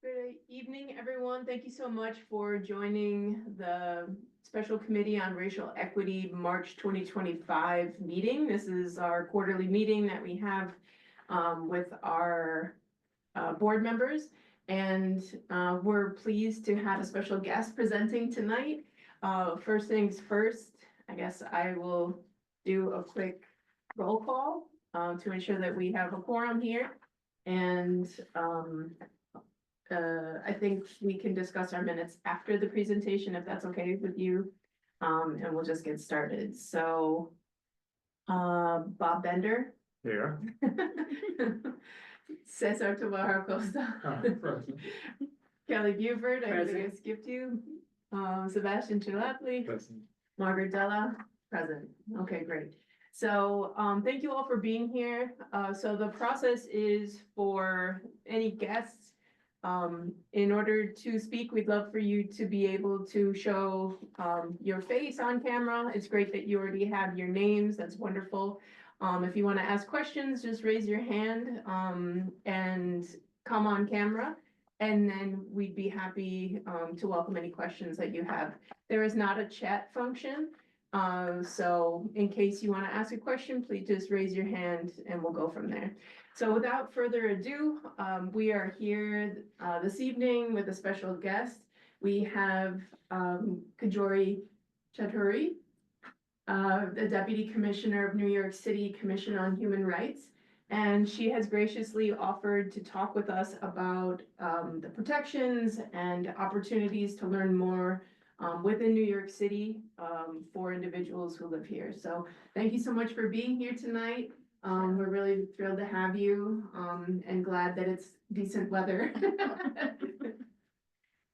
Good evening, everyone. Thank you so much for joining the Special Committee on Racial Equity March 2025 meeting. This is our quarterly meeting that we have with our board members. And we're pleased to have a special guest presenting tonight. First things first, I guess I will do a quick roll call to ensure that we have a quorum here. And I think we can discuss our minutes after the presentation, if that's okay with you. And we'll just get started. So, Bob Bender. Here. Cesar Tovar Costa. Present. Kelly Buford, I think I Present. skipped you. Sebastian Chalatley. Present. Margaret Della, present. Okay, great. So, thank you all for being here. So the process is for any guests. In order to speak, we'd love for you to be able to show, your face on camera. It's great that you already have your names. That's wonderful. If you want to ask questions, just raise your hand, and come on camera. And then we'd be happy, to welcome any questions that you have. There is not a chat function. So in case you want to ask a question, please just raise your hand and we'll go from there. So without further ado, we are here this evening with a special guest. We have Kajori Chaudhuri, the Deputy Commissioner of New York City Commission on Human Rights. And she has graciously offered to talk with us about the protections and opportunities to learn more within New York City for individuals who live here. So thank you so much for being here tonight. We're really thrilled to have you and glad that it's decent weather.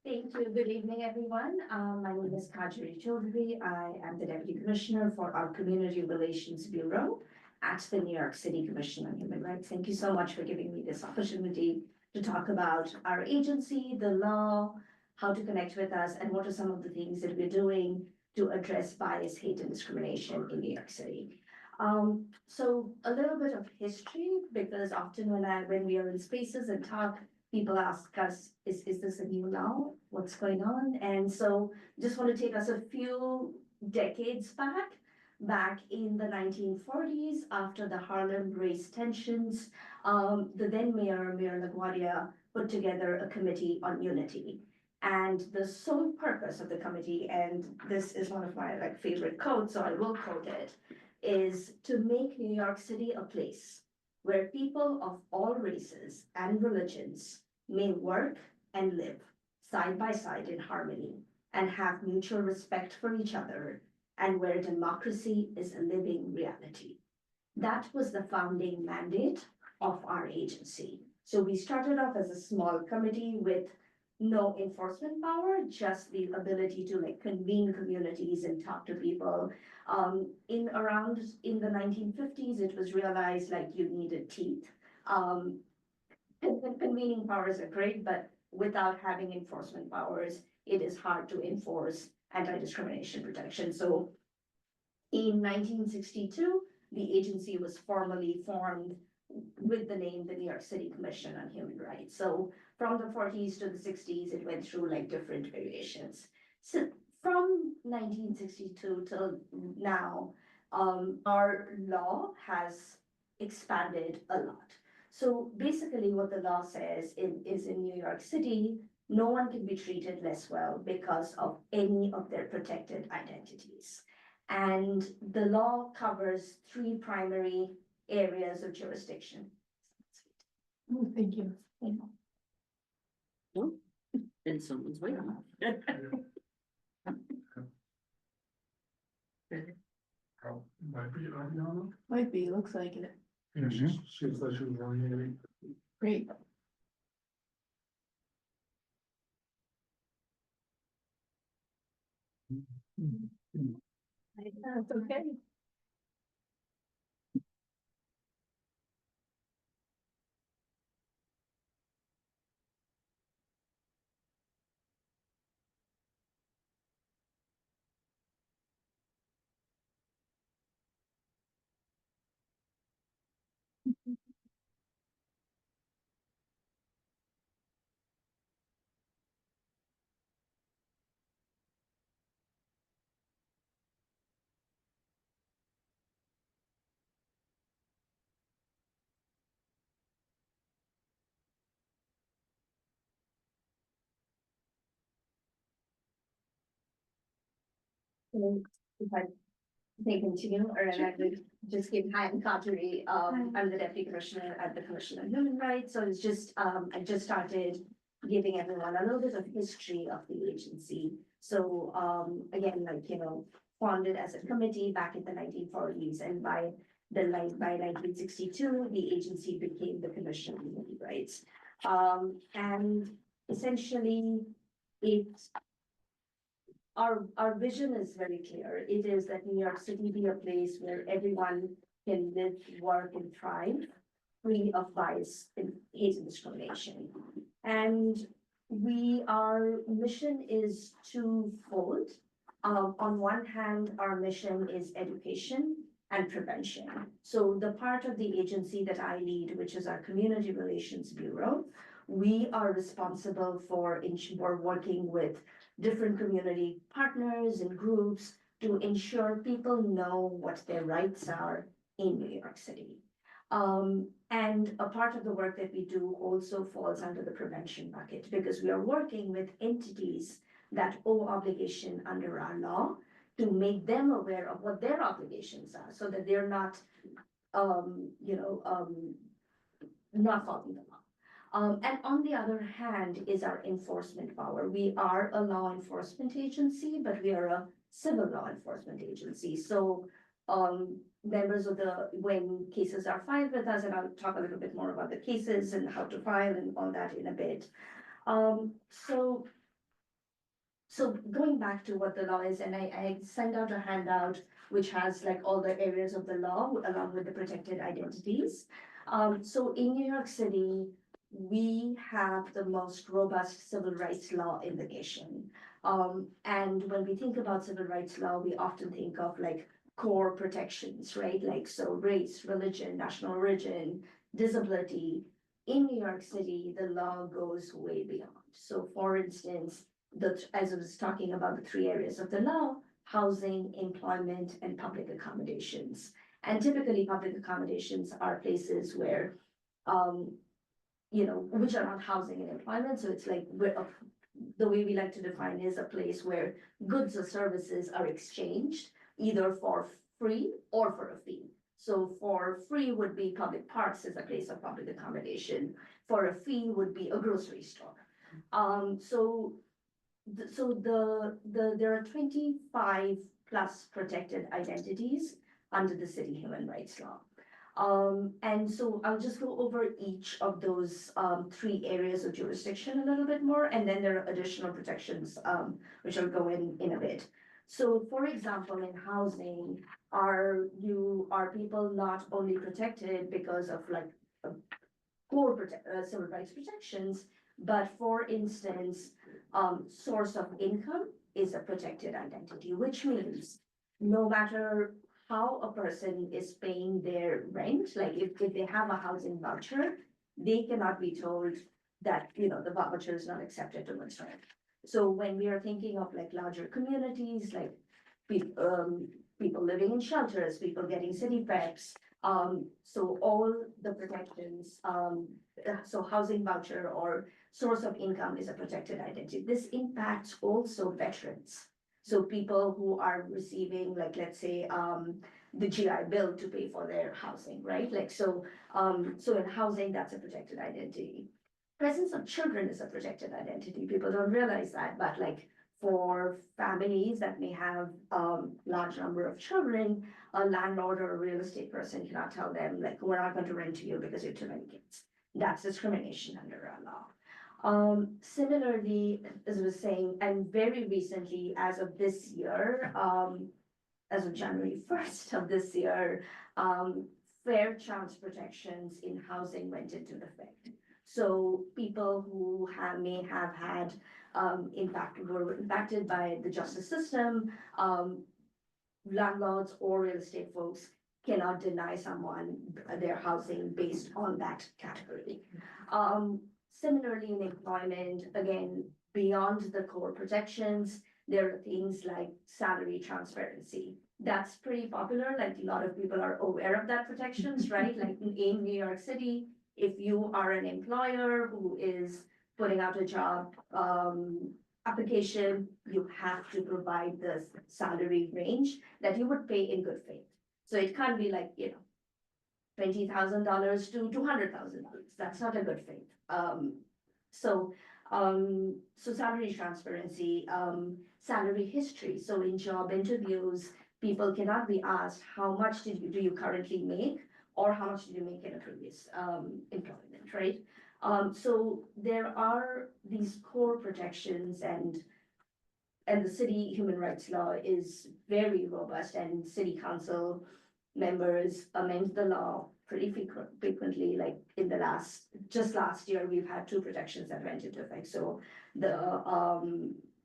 Thank you. Good evening, everyone. My name is Kajori Chaudhuri. I am the Deputy Commissioner for our Community Relations Bureau at the New York City Commission on Human Rights. Thank you so much for giving me this opportunity to talk about our agency, the law, how to connect with us, and what are some of the things that we're doing to address bias, hate, and discrimination in New York City. So a little bit of history, because often when we are in spaces and talk, people ask us, is this a new law? What's going on? And so just want to take us a few decades back in the 1940s, after the Harlem race tensions, the then Mayor LaGuardia, put together a committee on unity. And the sole purpose of the committee, and this is one of my favorite quotes, so I will quote it, is to make New York City a place where people of all races and religions may work and live side by side in harmony and have mutual respect for each other, and where democracy is a living reality. That was the founding mandate of our agency. So we started off as a small committee with no enforcement power, just the ability to convene communities and talk to people. In the 1950s, it was realized you needed teeth. Convening powers are great, but without having enforcement powers, it is hard to enforce anti-discrimination protection. So in 1962, the agency was formally formed with the name the New York City Commission on Human Rights. So from the 40s to the 60s, it went through different variations. So from 1962 till now, our law has expanded a lot. So basically what the law says is in New York City, no one can be treated less well because of any of their protected identities. And the law covers three primary areas of jurisdiction. Oh, thank you. Oh, and someone's waiting. Oh, might be Ariana. Might be, looks like it. Yeah, she's like she was running. Great. That's okay. If I may continue, or I would just give hi, I'm Kadri. I'm the Deputy Commissioner at the Commission on Human Rights, so it's just, I just started giving everyone a little bit of history of the agency. So, again, like, founded as a committee back in the 1940s, and by 1962, the agency became the Commission on Human Rights. And essentially, it our vision is very clear. It is that New York City be a place where everyone can live, work, and thrive, free of bias and hate and discrimination. And our mission is twofold. On one hand, our mission is education and prevention. So the part of the agency that I lead, which is our Community Relations Bureau, we are responsible for working with different community partners and groups to ensure people know what their rights are in New York City. And a part of the work that we do also falls under the prevention bucket, because we are working with entities that owe obligation under our law to make them aware of what their obligations are, so that they're not, not following the law. And on the other hand is our enforcement power. We are a law enforcement agency, but we are a civil law enforcement agency. So members of when cases are filed with us, and I'll talk a little bit more about the cases and how to file and all that in a bit. So going back to what the law is, and I sent out a handout which has like all the areas of the law along with the protected identities. So in New York City, we have the most robust civil rights law in the nation. And when we think about civil rights law, we often think of like core protections, right? Like, so race, religion, national origin, disability. In New York City, the law goes way beyond. So for instance, as I was talking about the three areas of the law, housing, employment, and public accommodations. And typically public accommodations are places where, which are not housing and employment. So it's like the way we like to define is a place where goods or services are exchanged either for free or for a fee. So for free would be public parks as a place of public accommodation. For a fee would be a grocery store. There are 25 plus protected identities under the city human rights law. And so I'll just go over each of those three areas of jurisdiction a little bit more, and then there are additional protections which I'll go in a bit. So for example, in housing, are people not only protected because of like core civil rights protections, but for instance, source of income is a protected identity, which means no matter how a person is paying their rent, like if they have a housing voucher, they cannot be told that, the voucher is not accepted towards rent. So when we are thinking of like larger communities, like people living in shelters, people getting city preps, so all the protections, so housing voucher or source of income is a protected identity. This impacts also veterans. So people who are receiving, like, let's say, the GI Bill to pay for their housing, right? Like, so in housing, that's a protected identity. Presence of children is a protected identity. People don't realize that, but like for families that may have large number of children, a landlord or a real estate person cannot tell them like, we're not going to rent to you because you have too many kids. That's discrimination under our law. Similarly, as I was saying, and very recently, as of this year, as of January 1st of this year, fair chance protections in housing went into effect. So people who may have had were impacted by the justice system, landlords or real estate folks cannot deny someone their housing based on that category. Similarly, in employment, again, beyond the core protections, there are things like salary transparency. That's pretty popular. Like a lot of people are aware of that protections, right? Like in New York City, if you are an employer who is putting out a job, application, you have to provide the salary range that you would pay in good faith. So it can't be like, $20,000 to $200,000. That's not a good faith. So, so salary transparency, salary history. So in job interviews, people cannot be asked, how much do you currently make? Or how much did you make in a previous, employment, right? So there are these core protections and the city human rights law is very robust, and city council members amend the law pretty frequently, like in the just last year, we've had 2 protections that went into effect. So the,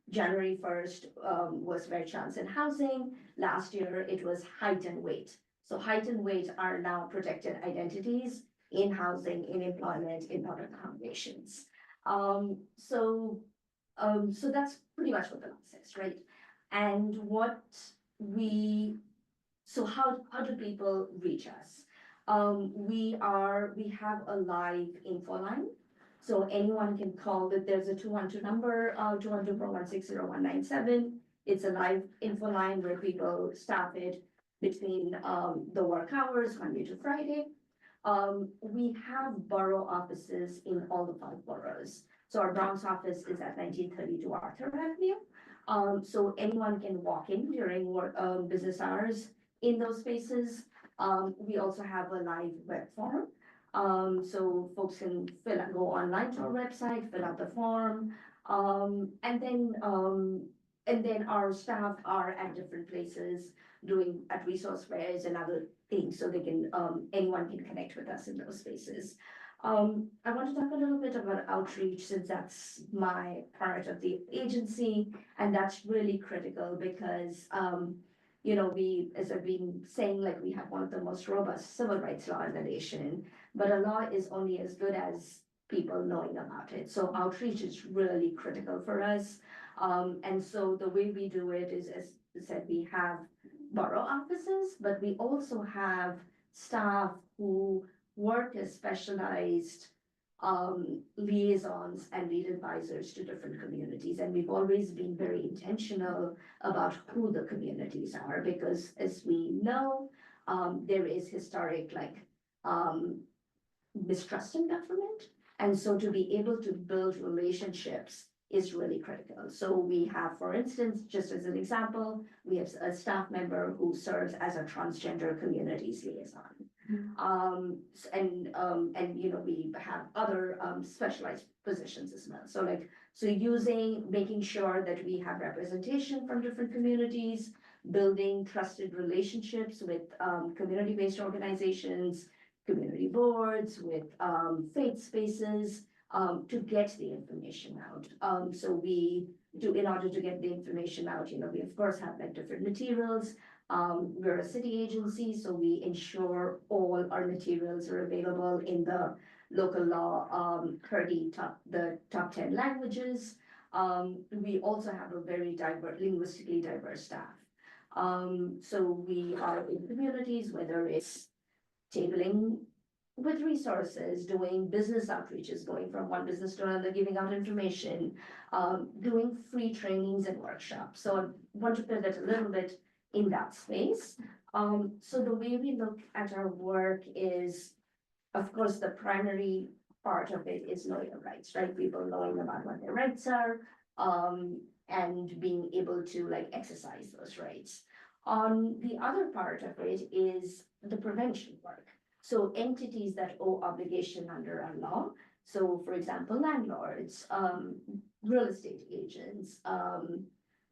January 1st, was fair chance in housing. Last year, it was height and weight. So height and weight are now protected identities in housing, in employment, in public accommodations. So that's pretty much what the law says, right? And so how do people reach us? We have a live info line. So anyone can call that. There's a 212 number, 212-416-0197. It's a live info line where people staff it between, the work hours, Monday to Friday. We have borough offices in all the 5 boroughs. So our Bronx office is at 1932 Arthur Avenue. So anyone can walk in during work, business hours in those spaces. We also have a live web form. So folks can go online to our website, fill out the form. And then our staff are at different places doing at resource fairs and other things, so they can, anyone can connect with us in those spaces. I want to talk a little bit about outreach, since that's my part of the agency, and that's really critical because, we, as I've been saying, like, we have one of the most robust civil rights law in the nation, but a law is only as good as people knowing about it. So outreach is really critical for us. And so the way we do it is, as I said, we have borough offices, but we also have staff who work as specialized liaisons and lead advisors to different communities. And we've always been very intentional about who the communities are, because as we know, there is historic mistrust in government. And so to be able to build relationships is really critical. So we have, for instance, just as an example, we have a staff member who serves as a transgender communities liaison. We have other specialized positions as well. So making sure that we have representation from different communities, building trusted relationships with community-based organizations, community boards, with faith spaces, to get the information out. In order to get the information out, we of course have different materials. We're a city agency, so we ensure all our materials are available in the local law, the top 10 languages. We also have a very linguistically diverse staff. So we are in communities, whether it's tabling with resources, doing business outreaches, going from one business to another, giving out information, doing free trainings and workshops. So I want to pivot a little bit in that space. So the way we look at our work is, of course, the primary part of it is knowing your rights, right? People knowing about what their rights are, and being able to exercise those rights. The other part of it is the prevention work. So entities that owe obligation under our law. So for example, landlords, real estate agents,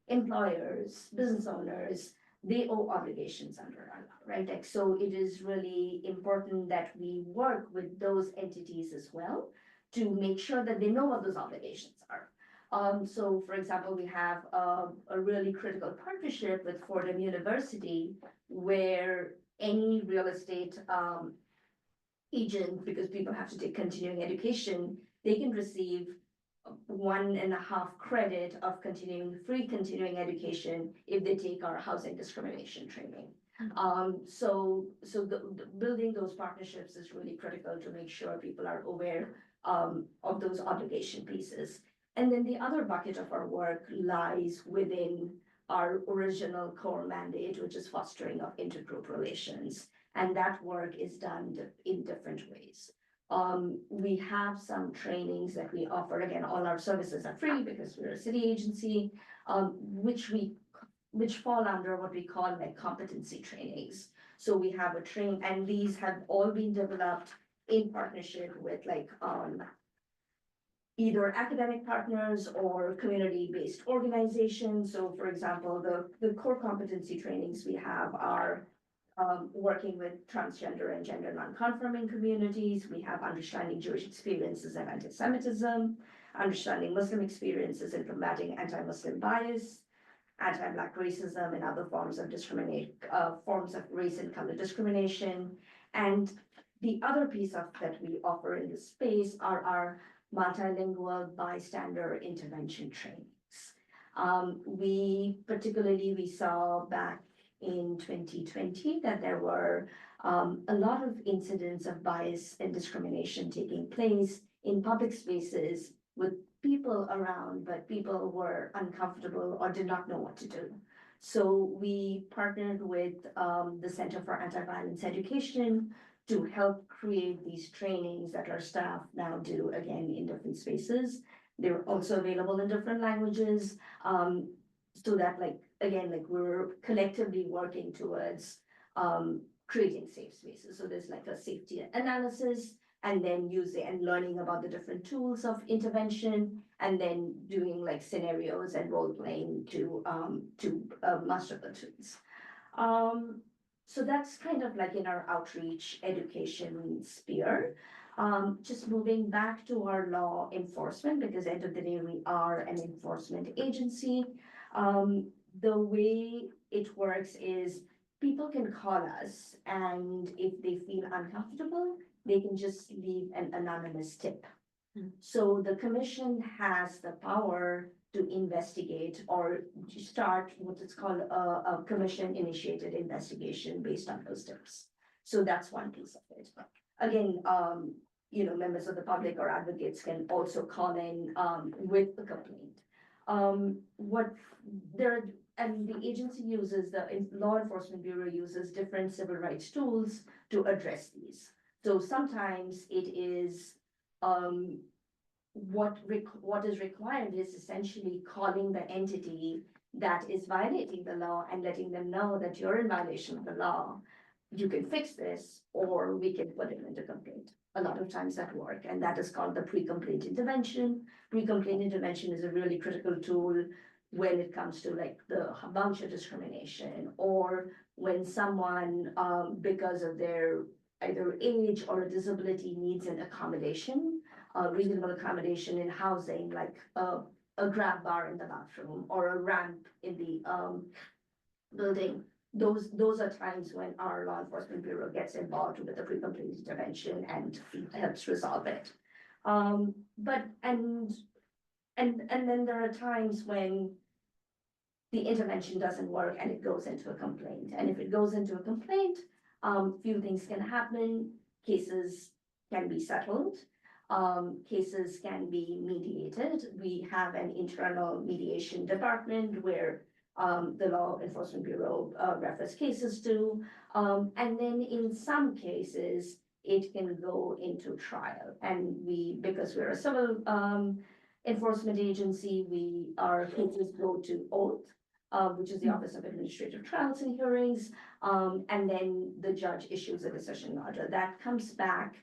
employers, business owners, they owe obligations under our law, right? So it is really important that we work with those entities as well to make sure that they know what those obligations are. So for example, we have a really critical partnership with Fordham University, where any real estate agent, because people have to take continuing education, they can receive 1.5 credit of free continuing education if they take our housing discrimination training. So building those partnerships is really critical to make sure people are aware of those obligation pieces. And then the other bucket of our work lies within our original core mandate, which is fostering of intergroup relations. And that work is done in different ways. We have some trainings that we offer. Again, all our services are free because we're a city agency, which fall under what we call like competency trainings. So we have a train, and these have all been developed in partnership with either academic partners or community-based organizations. So for example, the core competency trainings we have are working with transgender and gender non-conforming communities. We have understanding Jewish experiences of anti-Semitism, understanding Muslim experiences in combating anti-Muslim bias, anti-Black racism, and other forms of forms of race and color discrimination. And the other piece of that we offer in this space are our multilingual bystander intervention trainings. We saw back in 2020 that there were a lot of incidents of bias and discrimination taking place in public spaces with people around, but people were uncomfortable or did not know what to do. So we partnered with the Center for Anti-Violence Education to help create these trainings that our staff now do, again, in different spaces. They're also available in different languages, so that we're collectively working towards creating safe spaces. So there's like a safety analysis, and then learning about the different tools of intervention, and then doing like scenarios and role playing to master the tools. So that's kind of like in our outreach education sphere. Just moving back to our law enforcement, because end of the day, we are an enforcement agency. The way it works is people can call us, and if they feel uncomfortable, they can just leave an anonymous tip. So the commission has the power to investigate or to start what is called a commission initiated investigation based on those tips. So that's one piece of it. Again, members of the public or advocates can also call in with a complaint. And the agency uses, the Law Enforcement Bureau uses different civil rights tools to address these. So sometimes it is what is required is essentially calling the entity that is violating the law and letting them know that you're in violation of the law. You can fix this, or we can put it into complaint. A lot of times that work, and that is called the pre-complaint intervention. Pre-complaint intervention is a really critical tool when it comes to like the voucher discrimination, or when someone, because of their either age or a disability, needs an accommodation, reasonable accommodation in housing, like a grab bar in the bathroom or a ramp in the building. Those are times when our Law Enforcement Bureau gets involved with the pre-complaint intervention and helps resolve it. But then there are times when the intervention doesn't work and it goes into a complaint. And if it goes into a complaint, few things can happen. Cases can be settled. Cases can be mediated. We have an internal mediation department where the Law Enforcement Bureau refers cases to. And then in some cases, it can go into trial. And because we're a civil enforcement agency, our cases go to oath, which is the Office of Administrative Trials and Hearings. And then the judge issues a decision order that comes back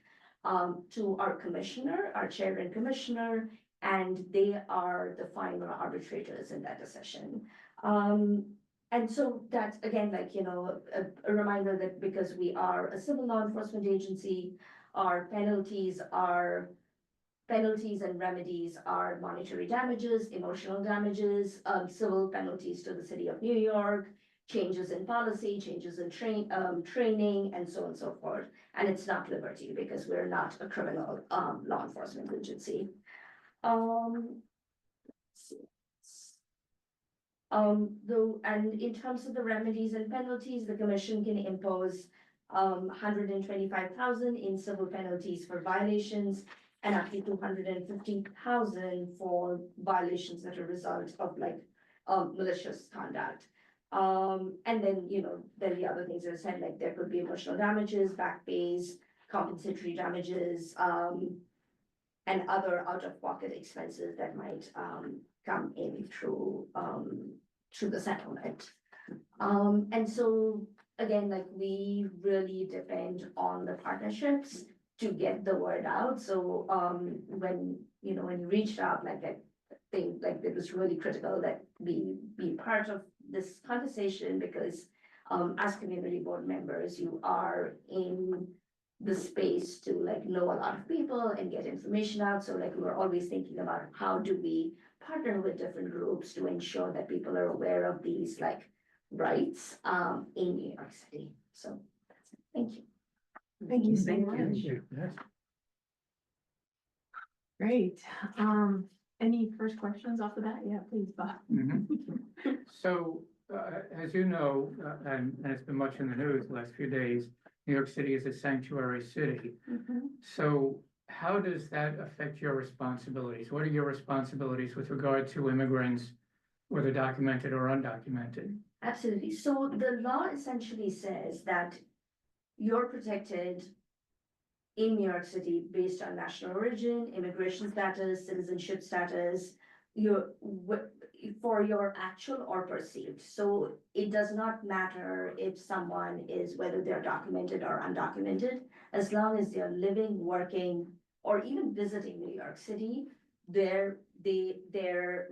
to our commissioner, our chair and commissioner, and they are the final arbitrators in that decision. And so that's again, a reminder that because we are a civil law enforcement agency, our penalties and remedies are monetary damages, emotional damages, civil penalties to the city of New York, changes in policy, changes in training, and so on and so forth. And it's not liberty because we're not a criminal law enforcement agency. And in terms of the remedies and penalties, the commission can impose $125,000 in civil penalties for violations and up to 250,000 for violations that are a result of like malicious conduct. And then, then the other things that I said, like there could be emotional damages, back pays, compensatory damages, and other out-of-pocket expenses that might come in through the settlement. And so again, like we really depend on the partnerships to get the word out. So when you reached out, like I think like it was really critical that we be part of this conversation because as community board members, you are in the space to like know a lot of people and get information out. So like we're always thinking about how do we partner with different groups to ensure that people are aware of these like rights in New York City. So that's it. Thank you. Thank you so Thank much. you. Great. Any first questions off the bat? Yeah, please, Bob. So, as you know, and it's been much in the news the last few days, New York City is a sanctuary city. So how does that affect your responsibilities? What are your responsibilities with regard to immigrants, whether documented or undocumented? Absolutely. So the law essentially says that you're protected in New York City based on national origin, immigration status, citizenship status, for your actual or perceived. So it does not matter if someone is, whether they're documented or undocumented, as long as they're living, working, or even visiting New York City, their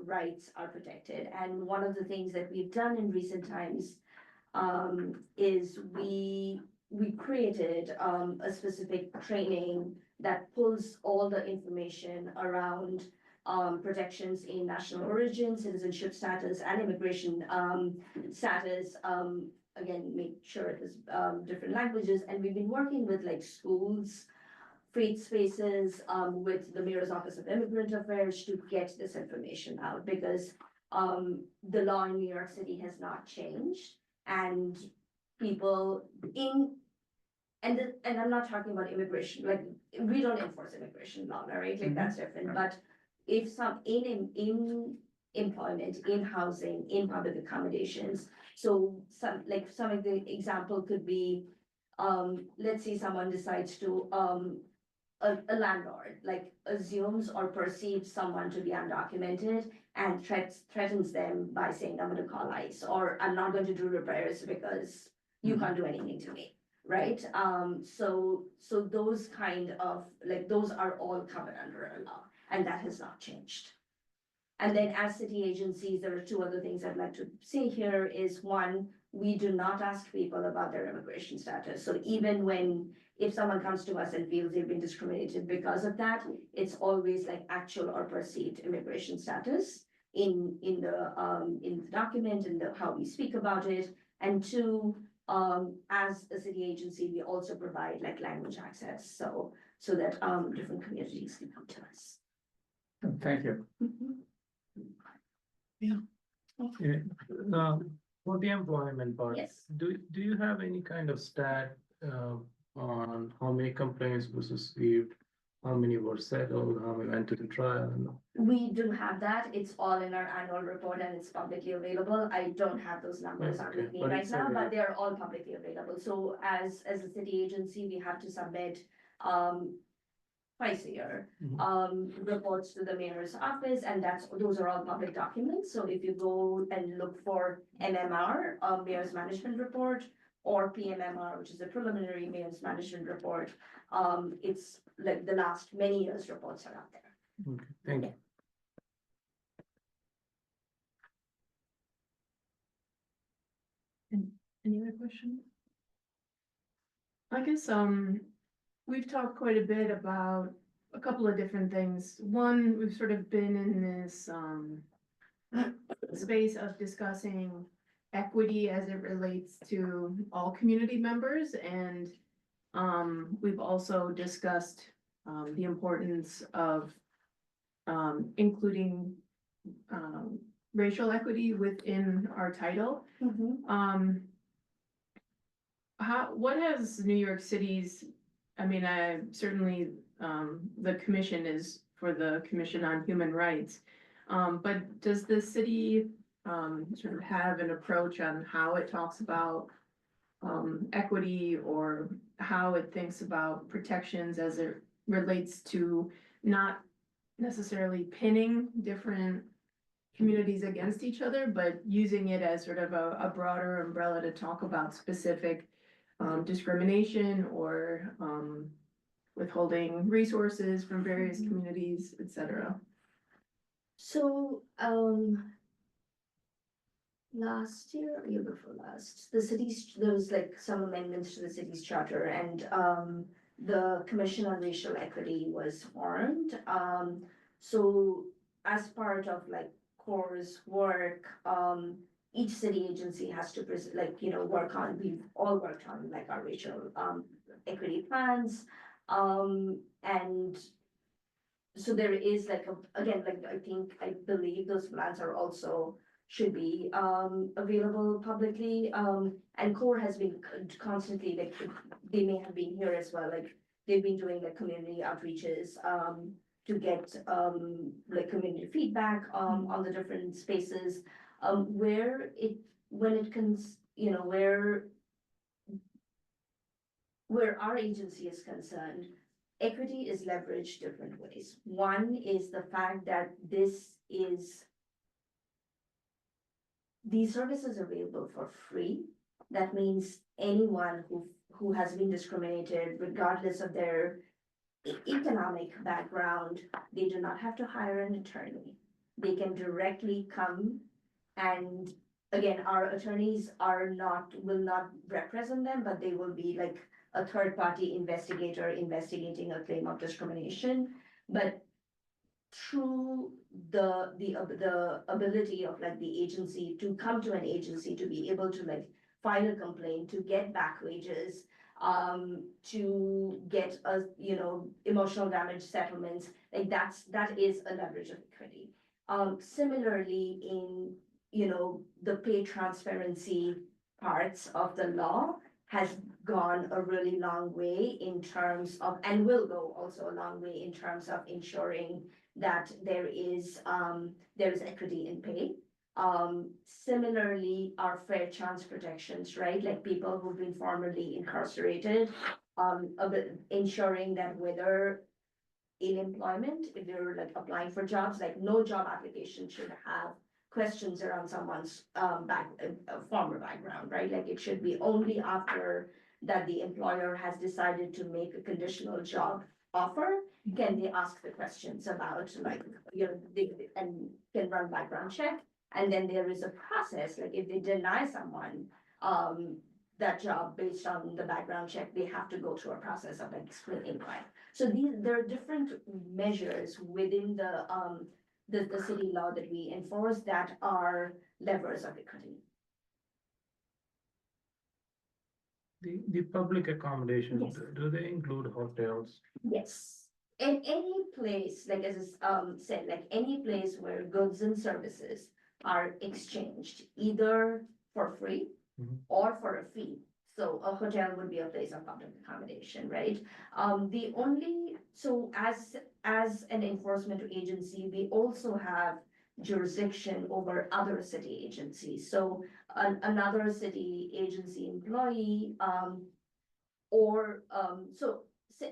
rights are protected. And one of the things that we've done in recent times is we created a specific training that pulls all the information around protections in national origin, citizenship status, and immigration status. Again, make sure it is different languages. And we've been working with like schools, faith spaces, with the Mayor's Office of Immigrant Affairs to get this information out because the law in New York City has not changed, and people and I'm not talking about immigration, like we don't enforce immigration law, right? Like that's different. But if some in employment, in housing, in public accommodations, so some of the example could be, let's say someone decides to a landlord like assumes or perceives someone to be undocumented and threatens them by saying, I'm gonna call ICE, or I'm not going to do repairs because you can't do anything to me, right? So those kind of, like, those are all covered under a law, and that has not changed. And then as city agencies, there are two other things I'd like to say here is one, we do not ask people about their immigration status. So even if someone comes to us and feels they've been discriminated because of that, it's always like actual or perceived immigration status in the document and how we speak about it. And two, as a city agency, we also provide like language access, so that different communities can come to us. Thank you. For the employment part. Yes. Do you have any kind of stat on how many complaints was received? How many were settled, how many went to the trial? We do have that. It's all in our annual report and it's publicly available. I don't have those numbers on with Okay, me but right it's now, okay. but they're all publicly available. So as a city agency, we have to submit twice a year reports to the mayor's office, and those are all public documents. So if you go and look for MMR, Mayor's Management Report, or PMMR, which is the preliminary Mayor's Management Report, it's like the last many years reports are out there. Okay, thank you. Any other questions? I guess, we've talked quite a bit about a couple of different things. One, we've sort of been in this, space of discussing equity as it relates to all community members, and, we've also discussed, the importance of, including, racial equity within our title. What has New York City's, I mean, I certainly, the commission is for the Commission on Human Rights. But does the city, sort of have an approach on how it talks about equity or how it thinks about protections as it relates to not necessarily pinning different communities against each other, but using it as sort of a broader umbrella to talk about specific discrimination or withholding resources from various communities, et cetera. So, last year, or year before last, there was like some amendments to the city's charter and, the Commission on Racial Equity was formed. So as part of like CORE's work, each city agency has to we've all worked on like our racial, equity plans. And so there is like, again, like, I believe those plans are also should be available publicly. And CORE has been constantly, like, they may have been here as well, like, they've been doing like community outreaches to get like community feedback on the different spaces where it, when it comes, you know, where our agency is concerned, equity is leveraged different ways. One is the fact that these services are available for free. That means anyone who has been discriminated, regardless of their economic background, they do not have to hire an attorney. They can directly come, and again, our attorneys will not represent them, but they will be like a third-party investigator investigating a claim of discrimination. But through the ability of like the agency to come to an agency to be able to like file a complaint, to get back wages, to get emotional damage settlements, like that is a leverage of equity. Similarly, in the pay transparency parts of the law has gone a really long way in terms of, and will go also a long way in terms of ensuring that there is equity in pay. Similarly, our fair chance protections, right? Like people who've been formerly incarcerated, ensuring that whether in employment, if you're like applying for jobs, like no job application should have questions around someone's former background, right? Like it should be only after that the employer has decided to make a conditional job offer, can they ask the questions about like, and can run background check. And then there is a process, like if they deny someone that job based on the background check, they have to go through a process of like screening, right? So there are different measures within the city law that we enforce that are levers of equity. The public accommodations, Yes. do they include hotels? Yes. In any place, like as said, like any place where goods and services are exchanged, either for free Mhm. or for a fee. So a hotel would be a place of public accommodation, right? So as an enforcement agency, we also have jurisdiction over other city agencies. So another city agency employee,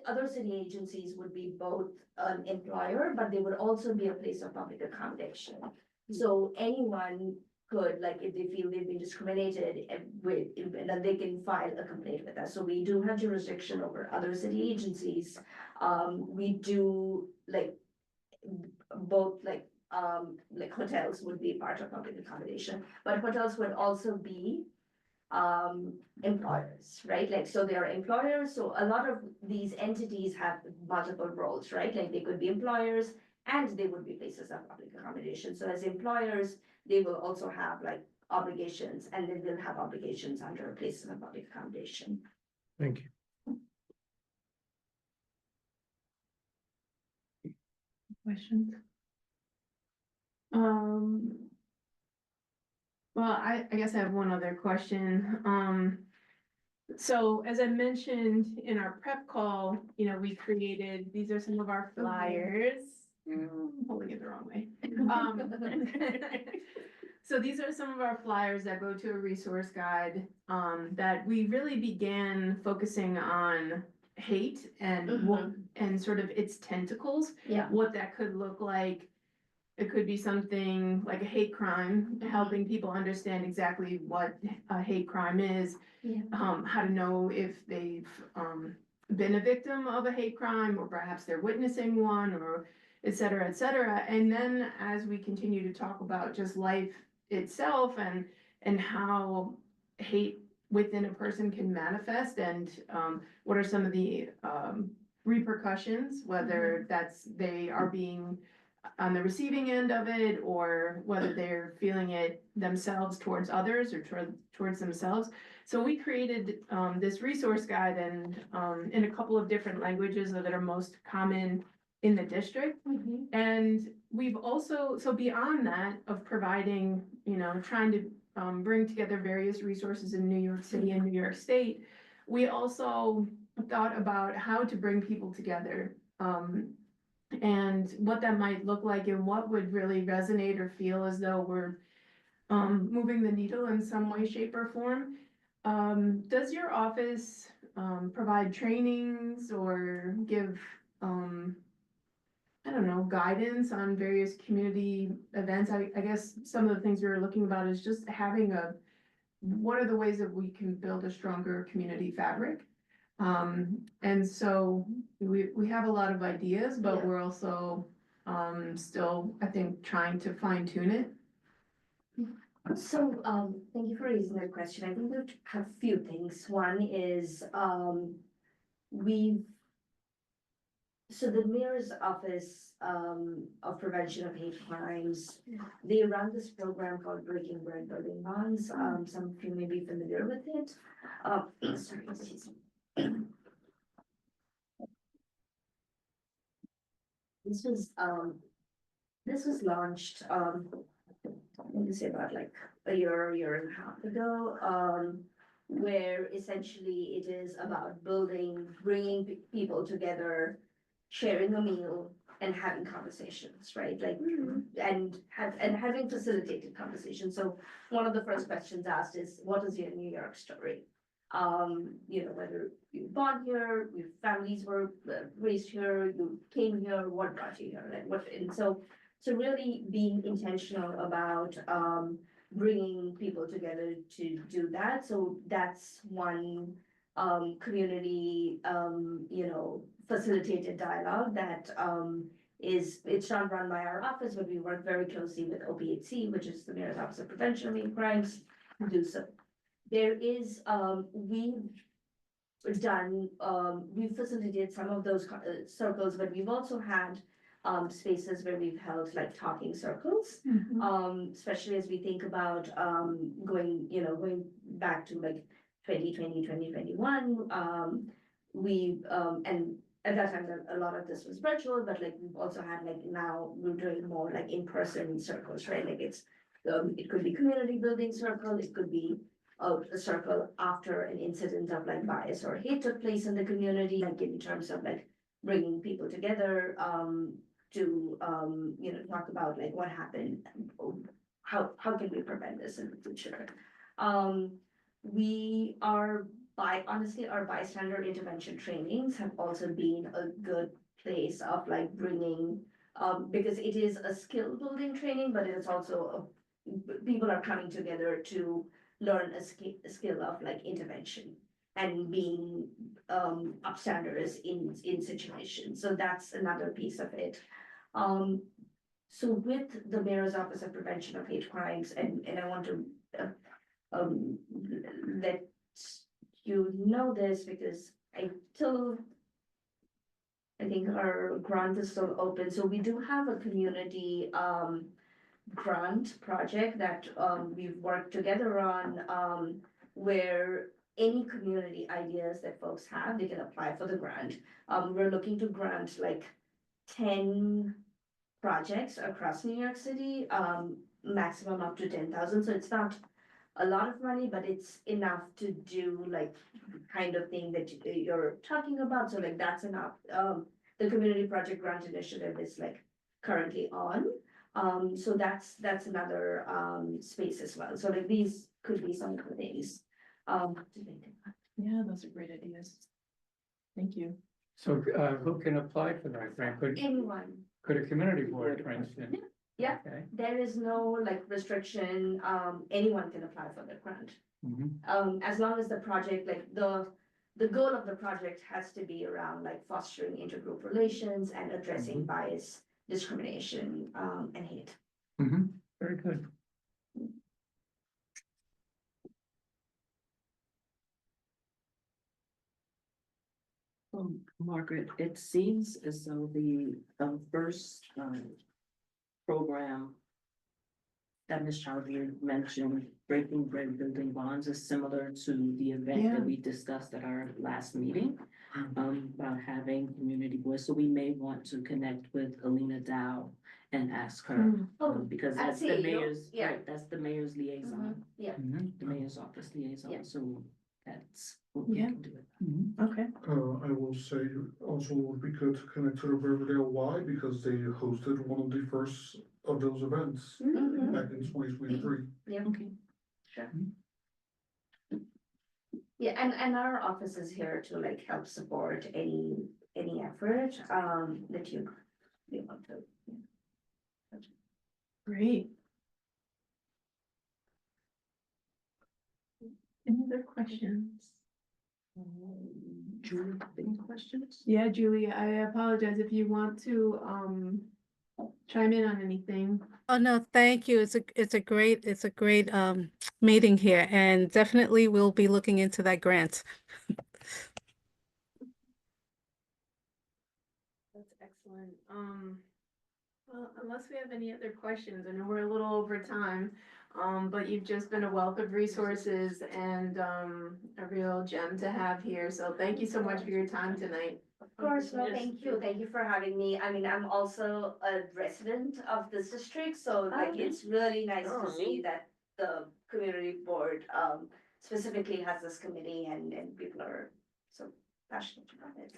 other city agencies would be both an employer, but they would also be a place of public accommodation. So anyone could, like, if they feel they've been discriminated then they can file a complaint with us. So we do have jurisdiction over other city agencies. We do like both like hotels would be part of public accommodation, but hotels would also be employers, right? Like, so they are employers. So a lot of these entities have multiple roles, right? Like they could be employers and they would be places of public accommodation. So as employers, they will also have like obligations, and then they'll have obligations under places of public accommodation. Thank you. Questions? Well, I guess I have one other question. So as I mentioned in our prep call, you know, we created, these are some of our flyers. I'm holding it the wrong way. So these are some of our flyers that go to a resource guide, that we really began focusing on hate and and sort of its tentacles, Yeah. what that could look like. It could be something like a hate crime, helping people understand exactly what a hate crime is. Yeah. How to know if they've, been a victim of a hate crime, or perhaps they're witnessing one, or et cetera, et cetera. And then as we continue to talk about just life itself and how hate within a person can manifest, and, what are some of the, repercussions, whether that's they are being on the receiving end of it, or whether they're feeling it themselves towards others, or towards themselves. So we created this resource guide, and in a couple of different languages that are most common in the district. And we've also, so beyond that of providing, you know, trying to bring together various resources in New York City and New York State, we also thought about how to bring people together. And what that might look like, and what would really resonate or feel as though we're moving the needle in some way, shape, or form. Does your office provide trainings or give I don't know, guidance on various community events? I guess some of the things we were looking about is just having what are the ways that we can build a stronger community fabric? And so we have a lot of ideas, but Yeah. we're also still, I think, trying to fine tune it. So, thank you for raising that question. I think we have a few things. One is, we've. So the mayor's office, of prevention of hate crimes, they run this program called Breaking Bread Building Bonds. Some of you may be familiar with it. Sorry, excuse me. This was launched, let me say about like a year and a half ago, where essentially it is about bringing people together, sharing a meal and having conversations, right? Like, and having facilitated conversations. So one of the first questions asked is, what is your New York story? You know, whether you were born here, your families were raised here, you came here, what brought you here, and and so really being intentional about bringing people together to do that. So that's one community, you know, facilitated dialogue that it's not run by our office, but we work very closely with OPHC, which is the Mayor's Office of Prevention of Hate Crimes, to do so. There is, we've facilitated some of those circles, but we've also had spaces where we've held like talking circles, especially as we think about going back to like 2020, 2021. And at that time, a lot of this was virtual, but like we've also had like now we're doing more like in-person circles, right? Like it could be community building circle, it could be a circle after an incident of like bias or hate took place in the community, like in terms of like bringing people together to talk about like what happened, how can we prevent this in the future. We are honestly, our bystander intervention trainings have also been a good place of like bringing, because it is a skill building training, but it is also people are coming together to learn a skill of like intervention and being upstanders in situations. So that's another piece of it. So with the Mayor's Office of Prevention of Hate Crimes, and I want to let you know this because I think our grant is still open. So we do have a community grant project that we've worked together on, where any community ideas that folks have, they can apply for the grant. We're looking to grant like 10 projects across New York City, maximum up to 10,000. So it's not a lot of money, but it's enough to do like the kind of thing that you're talking about, so like that's enough. The community project grant initiative is like currently on. So that's another space as well, so like these could be some of the things. To think about. Yeah, those are great ideas. Thank you. So, who can apply for that grant? Anyone, Could a community board, for instance? Yeah. Okay. there is no like restriction, anyone can apply for the grant. Mhm. As long as the project, like the goal of the project has to be around like fostering intergroup relations and addressing bias, discrimination, and hate. Mhm. Very good. Margaret, it seems as though the first program that Ms. Chowdhury mentioned, Breaking Bread Building Bonds, is similar to the event Yeah. that we discussed at our last meeting about having community voice. So we may want to connect with Alina Dow and ask her, because at that's the CEO, mayor's, yeah. right, that's the mayor's liaison, Yeah, Mhm. the mayor's office Yeah. liaison, so that's what we Yeah. can do. Mhm. Okay. I will say also it would be good to connect to the Riverdale Y because they hosted one of the first of those events Mhm. back in 2023. Okay. Sure. Yeah, and our office is here to like help support any effort, that you want to. Great. Any other questions? Julie, any questions? Yeah, Julie, I apologize if you want to chime in on anything. Oh, no, thank you. It's a great meeting here, and definitely we'll be looking into that grant. That's excellent. Well, unless we have any other questions, I know we're a little over time, but you've just been a wealth of resources and a real gem to have here. So thank you so much for your time tonight. Of course, no, thank you for having me. I mean, I'm also a resident of this district, so like it's really nice to see that the community board specifically has this committee and people are so passionate about it.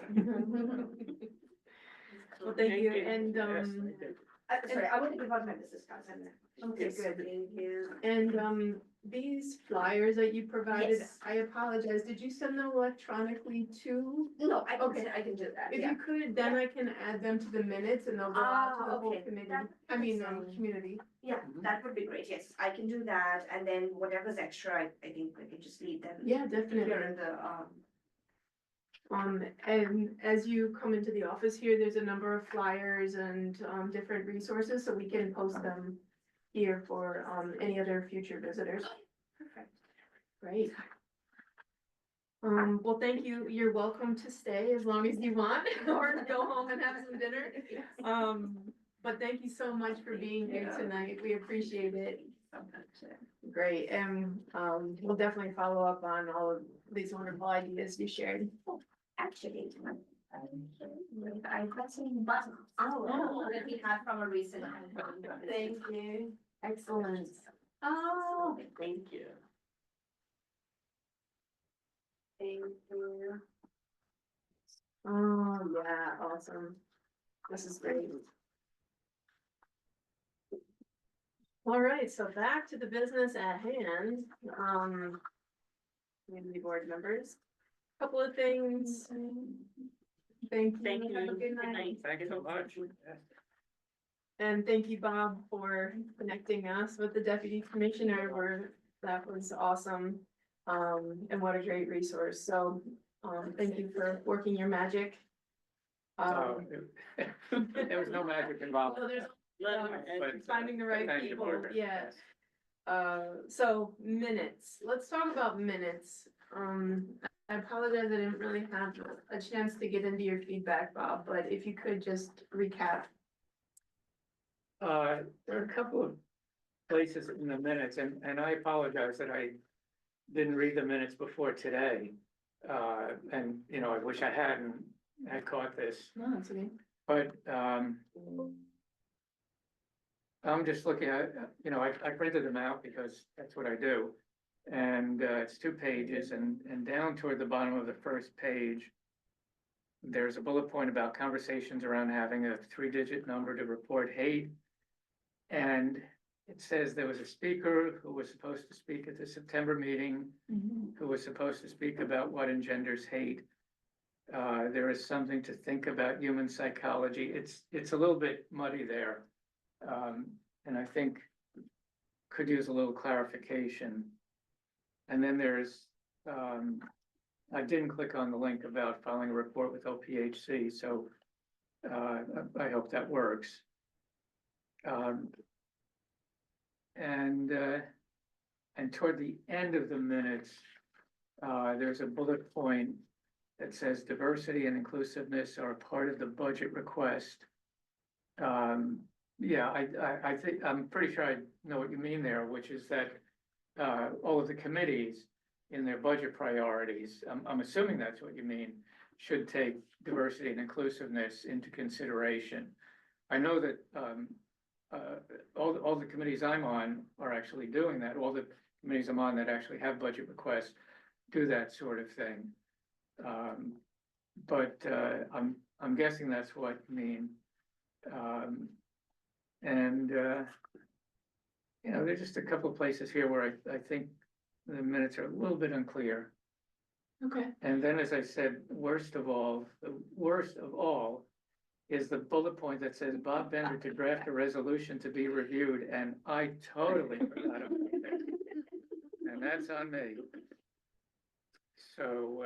Well, thank you, and Sorry, I'm gonna give out my business cards. okay, Yes, good. thank you. And these flyers that you provided, Yes. I apologize, did you send them electronically too? No, Okay. I can do that, If yeah. you could, then I can add them to the minutes and they'll go out to the whole okay. committee, That- I mean, that's, community. Yeah, that would be great, yes, I can do that, and then whatever's extra, I think we can just leave them. Yeah, definitely. Here in the, And as you come into the office here, there's a number of flyers and different resources, so we can post them here for any other future visitors. perfect. Great. Well, thank you. You're welcome to stay as long as you want or go home and have some dinner. But thank you so much for being here tonight. We appreciate it. Great, and we'll definitely follow up on all of these wonderful ideas you shared. Actually, I got some buttons. Oh, that we had from a recent. Thank you. Excellent. Oh, Thank you. thank you. Oh, yeah, awesome. This is great. All right, so back to the business at hand. Community board members, couple of things. Thank you. Have a good night. Thank you so much. And thank you, Bob, for connecting us with the deputy commissioner, that was awesome. And what a great resource, so, thank you for working your magic. There was no magic involved. Well, there's, But, finding the right thank you, people, Margaret. yeah. So minutes, let's talk about minutes. I apologize, I didn't really have a chance to get into your feedback, Bob, but if you could just recap. There are a couple of places in the minutes, and I apologize that I didn't read the minutes before today. And, you know, I wish I had caught this, No, that's okay. but, I'm just looking at, you know, I printed them out because that's what I do. And it's 2 pages, and down toward the bottom of the first page, there's a bullet point about conversations around having a 3-digit number to report hate. And it says there was a speaker who was supposed to speak at the September meeting, who was supposed to speak about what engenders hate. There is something to think about human psychology. It's a little bit muddy there. And I think could use a little clarification. And then there's, I didn't click on the link about filing a report with OPHC, so I hope that works. And toward the end of the minutes, there's a bullet point that says diversity and inclusiveness are a part of the budget request. Yeah, I think, I'm pretty sure I know what you mean there, which is that all of the committees in their budget priorities, I'm assuming that's what you mean, should take diversity and inclusiveness into consideration. I know that all the committees I'm on are actually doing that. All the committees I'm on that actually have budget requests do that sort of thing. But I'm guessing that's what you mean. You know, there's just a couple of places here where I think the minutes are a little bit unclear. Okay. And then, as I said, worst of all is the bullet point that says Bob Bender to draft a resolution to be reviewed, and I totally forgot about that. And that's on me. So,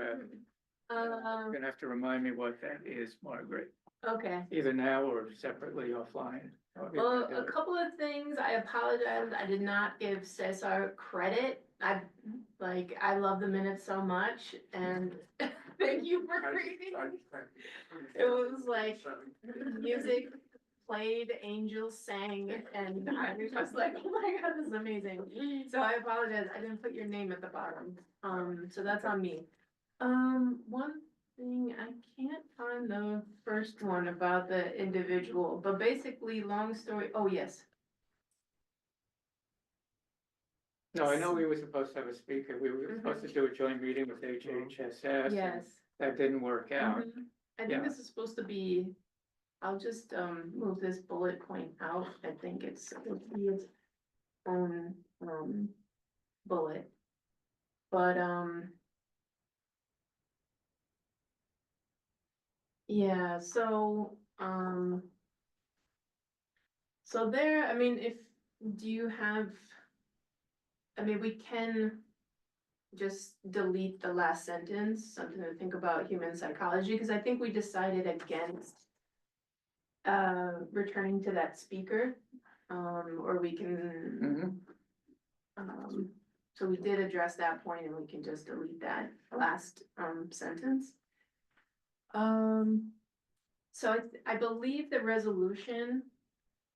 you're gonna have to remind me what that is, Margaret, Okay. either now or separately offline. Well, a couple of things, I apologize, I did not give Cesar credit. I love the minutes so much, and thank you for reading. It was like music played, angels sang, and I was just like, oh my God, this is amazing. So I apologize, I didn't put your name at the bottom, so that's on me. One thing, I can't find the first one about the individual, but basically, long story, oh, yes. No, I know we were supposed to have a speaker. We were supposed to do a joint meeting with HHSS. and Yes. That didn't work out. I Yeah. think this is supposed to be, I'll just, move this bullet point out. I think it's its own, bullet. But, yeah, so there, I mean, do you have, I mean, we can just delete the last sentence, something to think about human psychology, because I think we decided against returning to that speaker, or we can, so we did address that point, and we can just delete that last sentence. So I believe the resolution,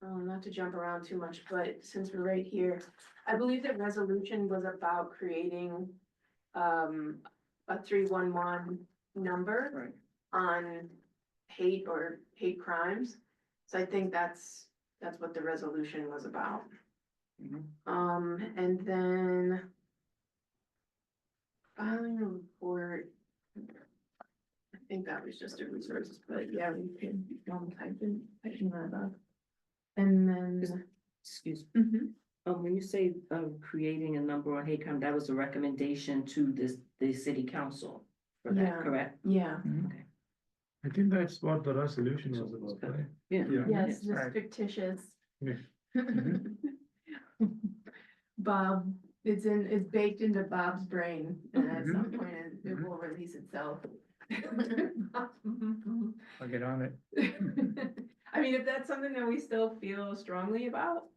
not to jump around too much, but since we're right here, I believe the resolution was about creating a 311 number Right. on hate or hate crimes. So I think that's what the resolution was about. Mhm. And then filing a report. I think that was just a resources, but yeah, we can type that up. And then. Excuse me. When you say, creating a number on hate crime, that was a recommendation to the city council for that, Yeah. correct? Yeah, Okay. I think that's what the resolution was about, right? Yeah. Yeah. yes, just Right. fictitious. Yeah. Bob, it's baked into Bob's brain, and at some point it Mhm. will release itself. I'll get on it. I mean, if that's something that we still feel strongly about,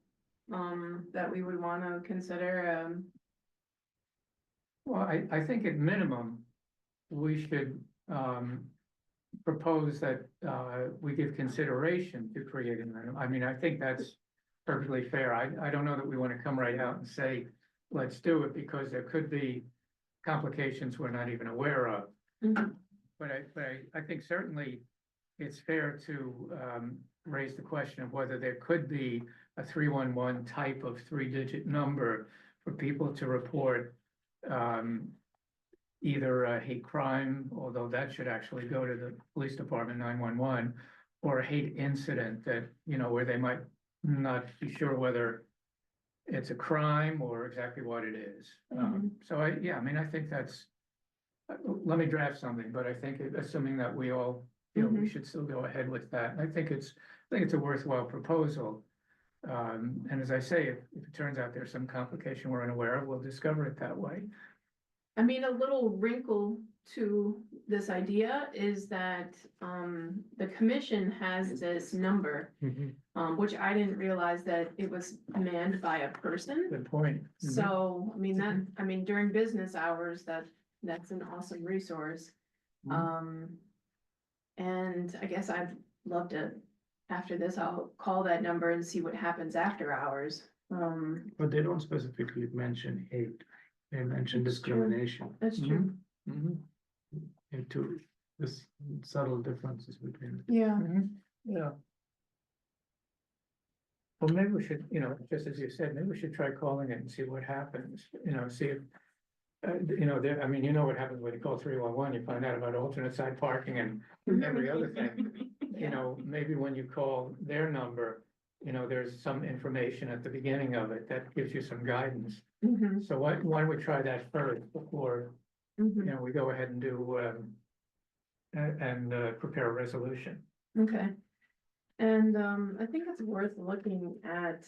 that we would wanna consider, Well, I think at minimum, we should, propose that, we give consideration to creating that. I mean, I think that's perfectly fair. I don't know that we want to come right out and say, let's do it, because there could be complications we're not even aware of. Mhm. But I think certainly it's fair to, raise the question of whether there could be a 311 type of 3-digit number for people to report either a hate crime, although that should actually go to the police department, 911, or a hate incident that, you know, where they might not be sure whether it's a crime or exactly what it is. So I mean, I think that's, let me draft something, but I think assuming that we all, you know, we should still go ahead with that. I think it's a worthwhile proposal. And as I say, if it turns out there's some complication we're unaware of, we'll discover it that way. I mean, a little wrinkle to this idea is that, the commission has this number, which I didn't realize that it was manned by a person. Good point. So, I mean, during business hours, that's an awesome resource. And I guess I'd love to, after this, I'll call that number and see what happens after hours. But they don't specifically mention hate, they mention It's true. discrimination That's true. into this subtle differences between. Yeah. Yeah. Well, maybe we should, you know, just as you said, maybe we should try calling it and see what happens, you know, see if. You know, I mean, you know what happens when you call 311, you find out about alternate side parking and every other thing. You know, maybe when you call their number, you know, there's some information at the beginning of it that gives you some guidance. So why don't we try that first before, you know, we go ahead and do, and prepare a resolution. Okay. And, I think it's worth looking at,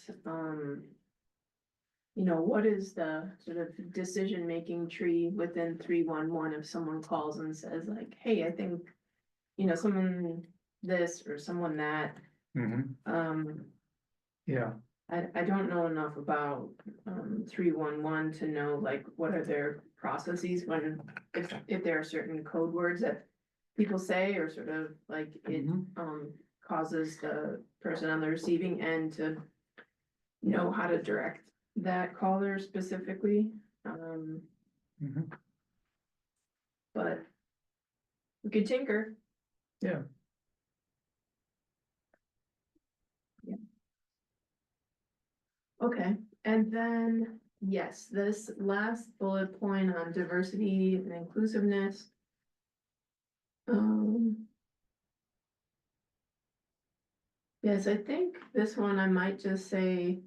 you know, what is the sort of decision-making tree within 311 if someone calls and says like, hey, I think, you know, someone this or someone that. Yeah, I don't know enough about 311 to know like what are their processes when, if there are certain code words that people say or sort of like it causes the person on the receiving end to know how to direct that caller specifically. But we could tinker. yeah. Okay, and then, yes, this last bullet point on diversity and inclusiveness. Yes, I think this one I might just say.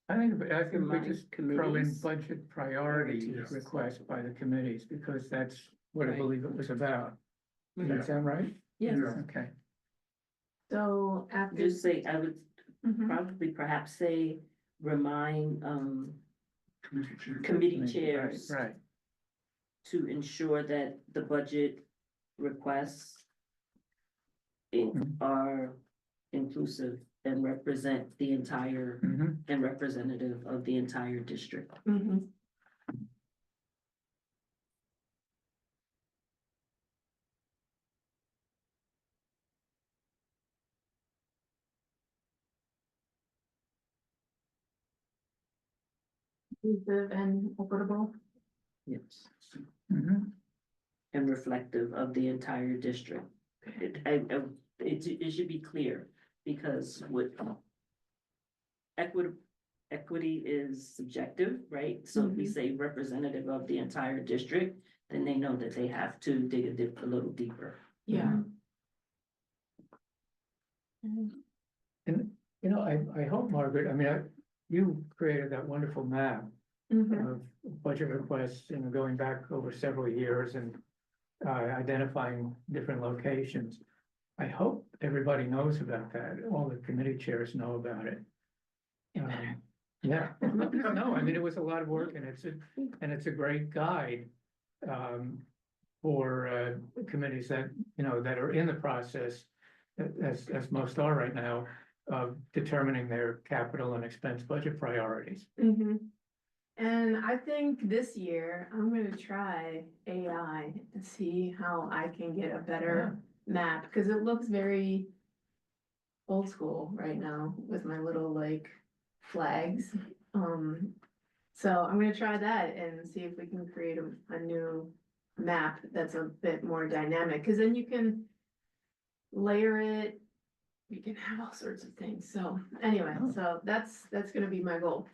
I think we Remind just throw in committees. budget priority Yes. requests by the committees, because that's what I Right. believe it was about. Does Yeah. that sound right? Yes, Yeah. Okay. so after. Just say, I would Mhm. probably perhaps say, remind, Committee chair. committee Right, chairs right. to ensure that the budget requests are inclusive and represent the entire, and representative of the entire district. Mhm. Inclusive and equitable. Yes. Mhm. And reflective of the entire district. It should be clear, because with equity is subjective, right? So if we say representative of the entire district, then they know that they have to dig a little deeper. Yeah. And, you know, I hope, Margaret, I mean, you created that wonderful map of budget requests, you know, going back over several years and identifying different locations. I hope everybody knows about that. All the committee chairs know about it. Yeah, no, I mean, it was a lot of work, and it's a great guide for committees that, you know, that are in the process, as most are right now, of determining their capital and expense budget priorities. And I think this year I'm gonna try AI and see how I can get a better map, because it looks very old school right now with my little like flags. So I'm gonna try that and see if we can create a new map that's a bit more dynamic, because then you can layer it, we can have all sorts of things. So anyway, so that's gonna be my goal.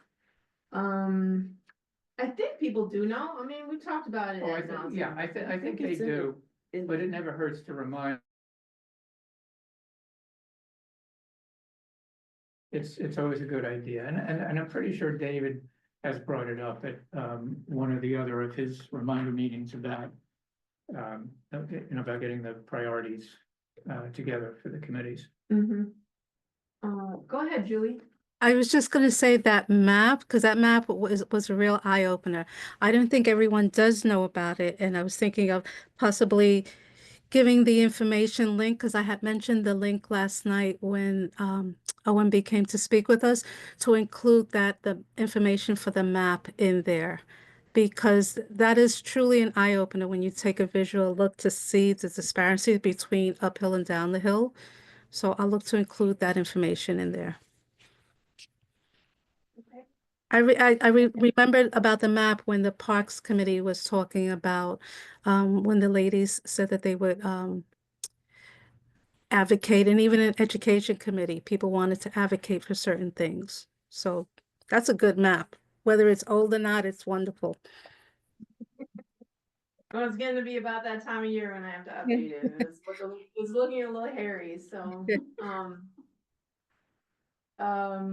I think people do know. I mean, we talked about it. Oh, ad nauseam. yeah, I think they it's in do, in- but it never hurts to remind. It's always a good idea, and I'm pretty sure David has brought it up at, one or the other of his reminder meetings about, about getting the priorities, together for the committees. Mhm. Go ahead, Julie. I was just gonna say that map, because that map was a real eye opener. I don't think everyone does know about it, and I was thinking of possibly giving the information link, because I had mentioned the link last night when OMB came to speak with us, to include the information for the map in there. Because that is truly an eye opener when you take a visual look to see the disparity between uphill and down the hill. So I'll look to include that information in there. Okay. Remembered about the map when the Parks Committee was talking about, when the ladies said that they would, advocate, and even in Education Committee, people wanted to advocate for certain things. So that's a good map. Whether it's old or not, it's wonderful. Well, it's gonna be about that time of year when I have to update it. It's looking a little hairy, so, Yeah.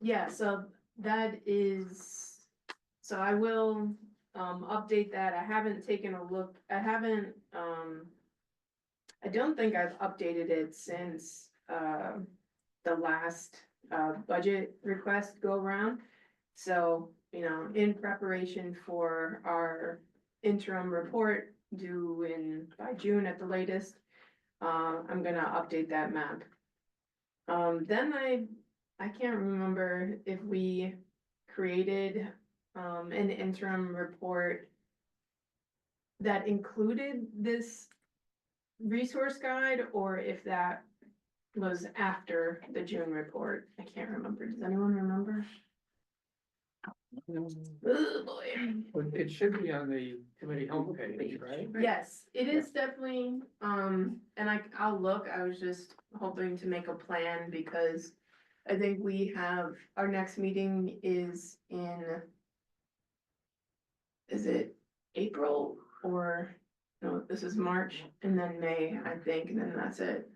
Yeah, so that is, so I will, update that. I haven't taken a look, I don't think I've updated it since, the last, budget request go around. So, in preparation for our interim report due by June at the latest, I'm gonna update that map. Then I can't remember if we created, an interim report that included this resource guide, or if that was after the June report. I can't remember. Does anyone remember? Oh, boy. But it should be on the committee homepage, right? Yes, it is definitely, and I'll look. I was just hoping to make a plan because I think our next meeting is is it April or, no, this is March and then May, I think, and then that's it.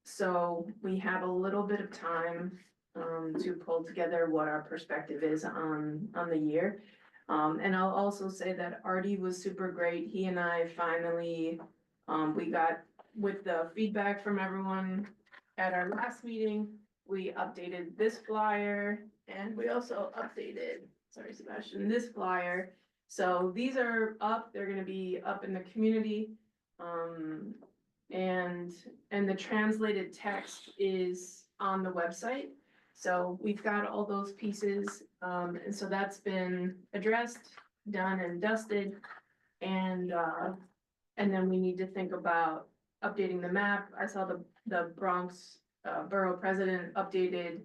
So we have a little bit of time, to pull together what our perspective is on the year. And I'll also say that Artie was super great. He and I finally, we got, with the feedback from everyone at our last meeting, we updated this flyer and we also updated, sorry, Sebastian, this flyer. So these are up, they're gonna be up in the community. And the translated text is on the website. So we've got all those pieces, and so that's been addressed, done and dusted. And then we need to think about updating the map. I saw the Bronx Borough President updated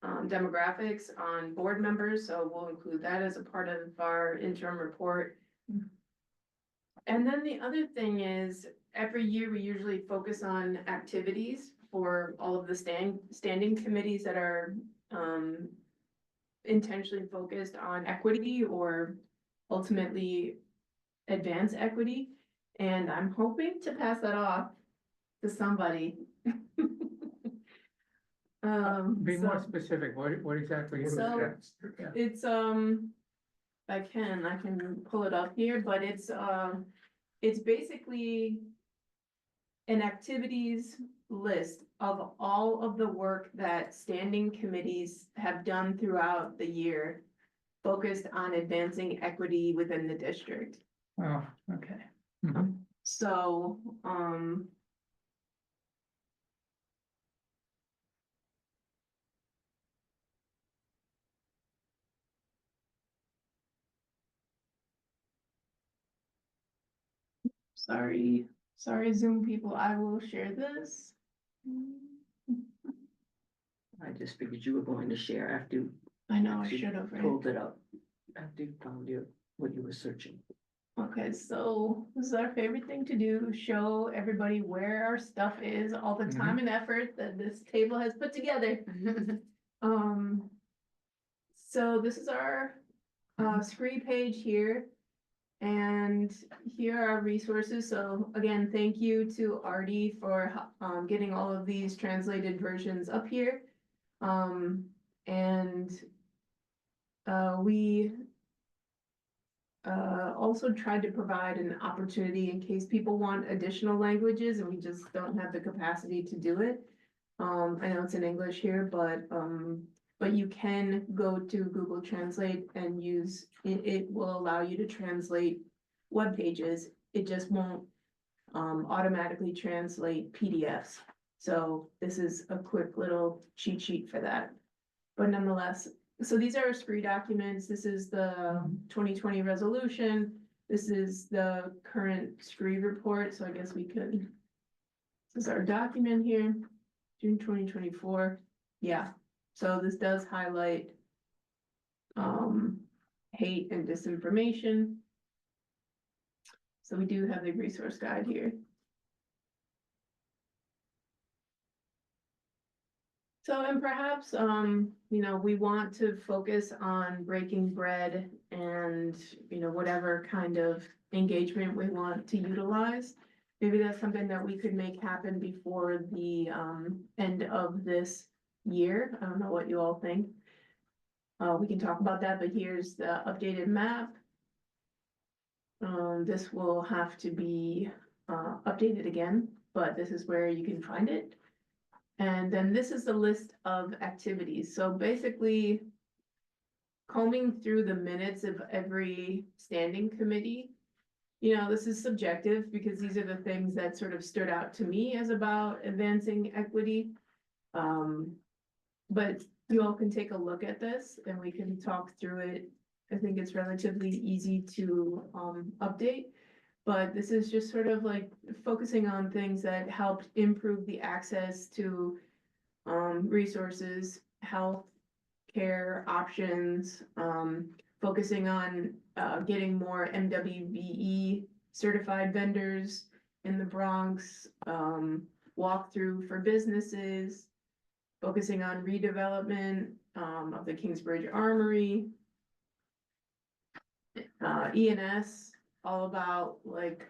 demographics on board members, so we'll include that as a part of our interim report. And then the other thing is, every year we usually focus on activities for all of the standing committees that are intentionally focused on equity or ultimately advance equity. And I'm hoping to pass that off to somebody. Be more So specific, what exactly is So- that? Yeah. it's, I can pull it up here, but it's basically an activities list of all of the work that standing committees have done throughout the year, focused on advancing equity within the district. Oh, okay. Mhm. So, sorry, Zoom people, I will share this. I just figured you were going to share after I know I you should have, right? pulled it up, after you found what you were searching. Okay, so this is our favorite thing to do, show everybody where our stuff is, all the time and effort that this table has put together. So this is our scree page here. And here are our resources. So again, thank you to Artie for getting all of these translated versions up here. And we also tried to provide an opportunity in case people want additional languages and we just don't have the capacity to do it. I know it's in English here, but you can go to Google Translate and use, it will allow you to translate web pages. It just won't automatically translate PDFs. So this is a quick little cheat sheet for that. But nonetheless, so these are our scree documents. This is the 2020 resolution. This is the current scree report. So I guess we could, this is our document here, June 2024. Yeah, so this does highlight hate and disinformation. So we do have the resource guide here. So, and perhaps, you know, we want to focus on breaking bread and, you know, whatever kind of engagement we want to utilize. Maybe that's something that we could make happen before the end of this year. I don't know what you all think. We can talk about that, but here's the updated map. This will have to be updated again, but this is where you can find it. And then this is the list of activities. So basically, combing through the minutes of every standing committee. You know, this is subjective because these are the things that sort of stood out to me as about advancing equity. But you all can take a look at this and we can talk through it. I think it's relatively easy to update. But this is just sort of like focusing on things that helped improve the access to resources, health care options, focusing on getting more MWBE certified vendors in the Bronx, walkthrough for businesses, focusing on redevelopment of the Kingsbridge Armory, ENS, all about like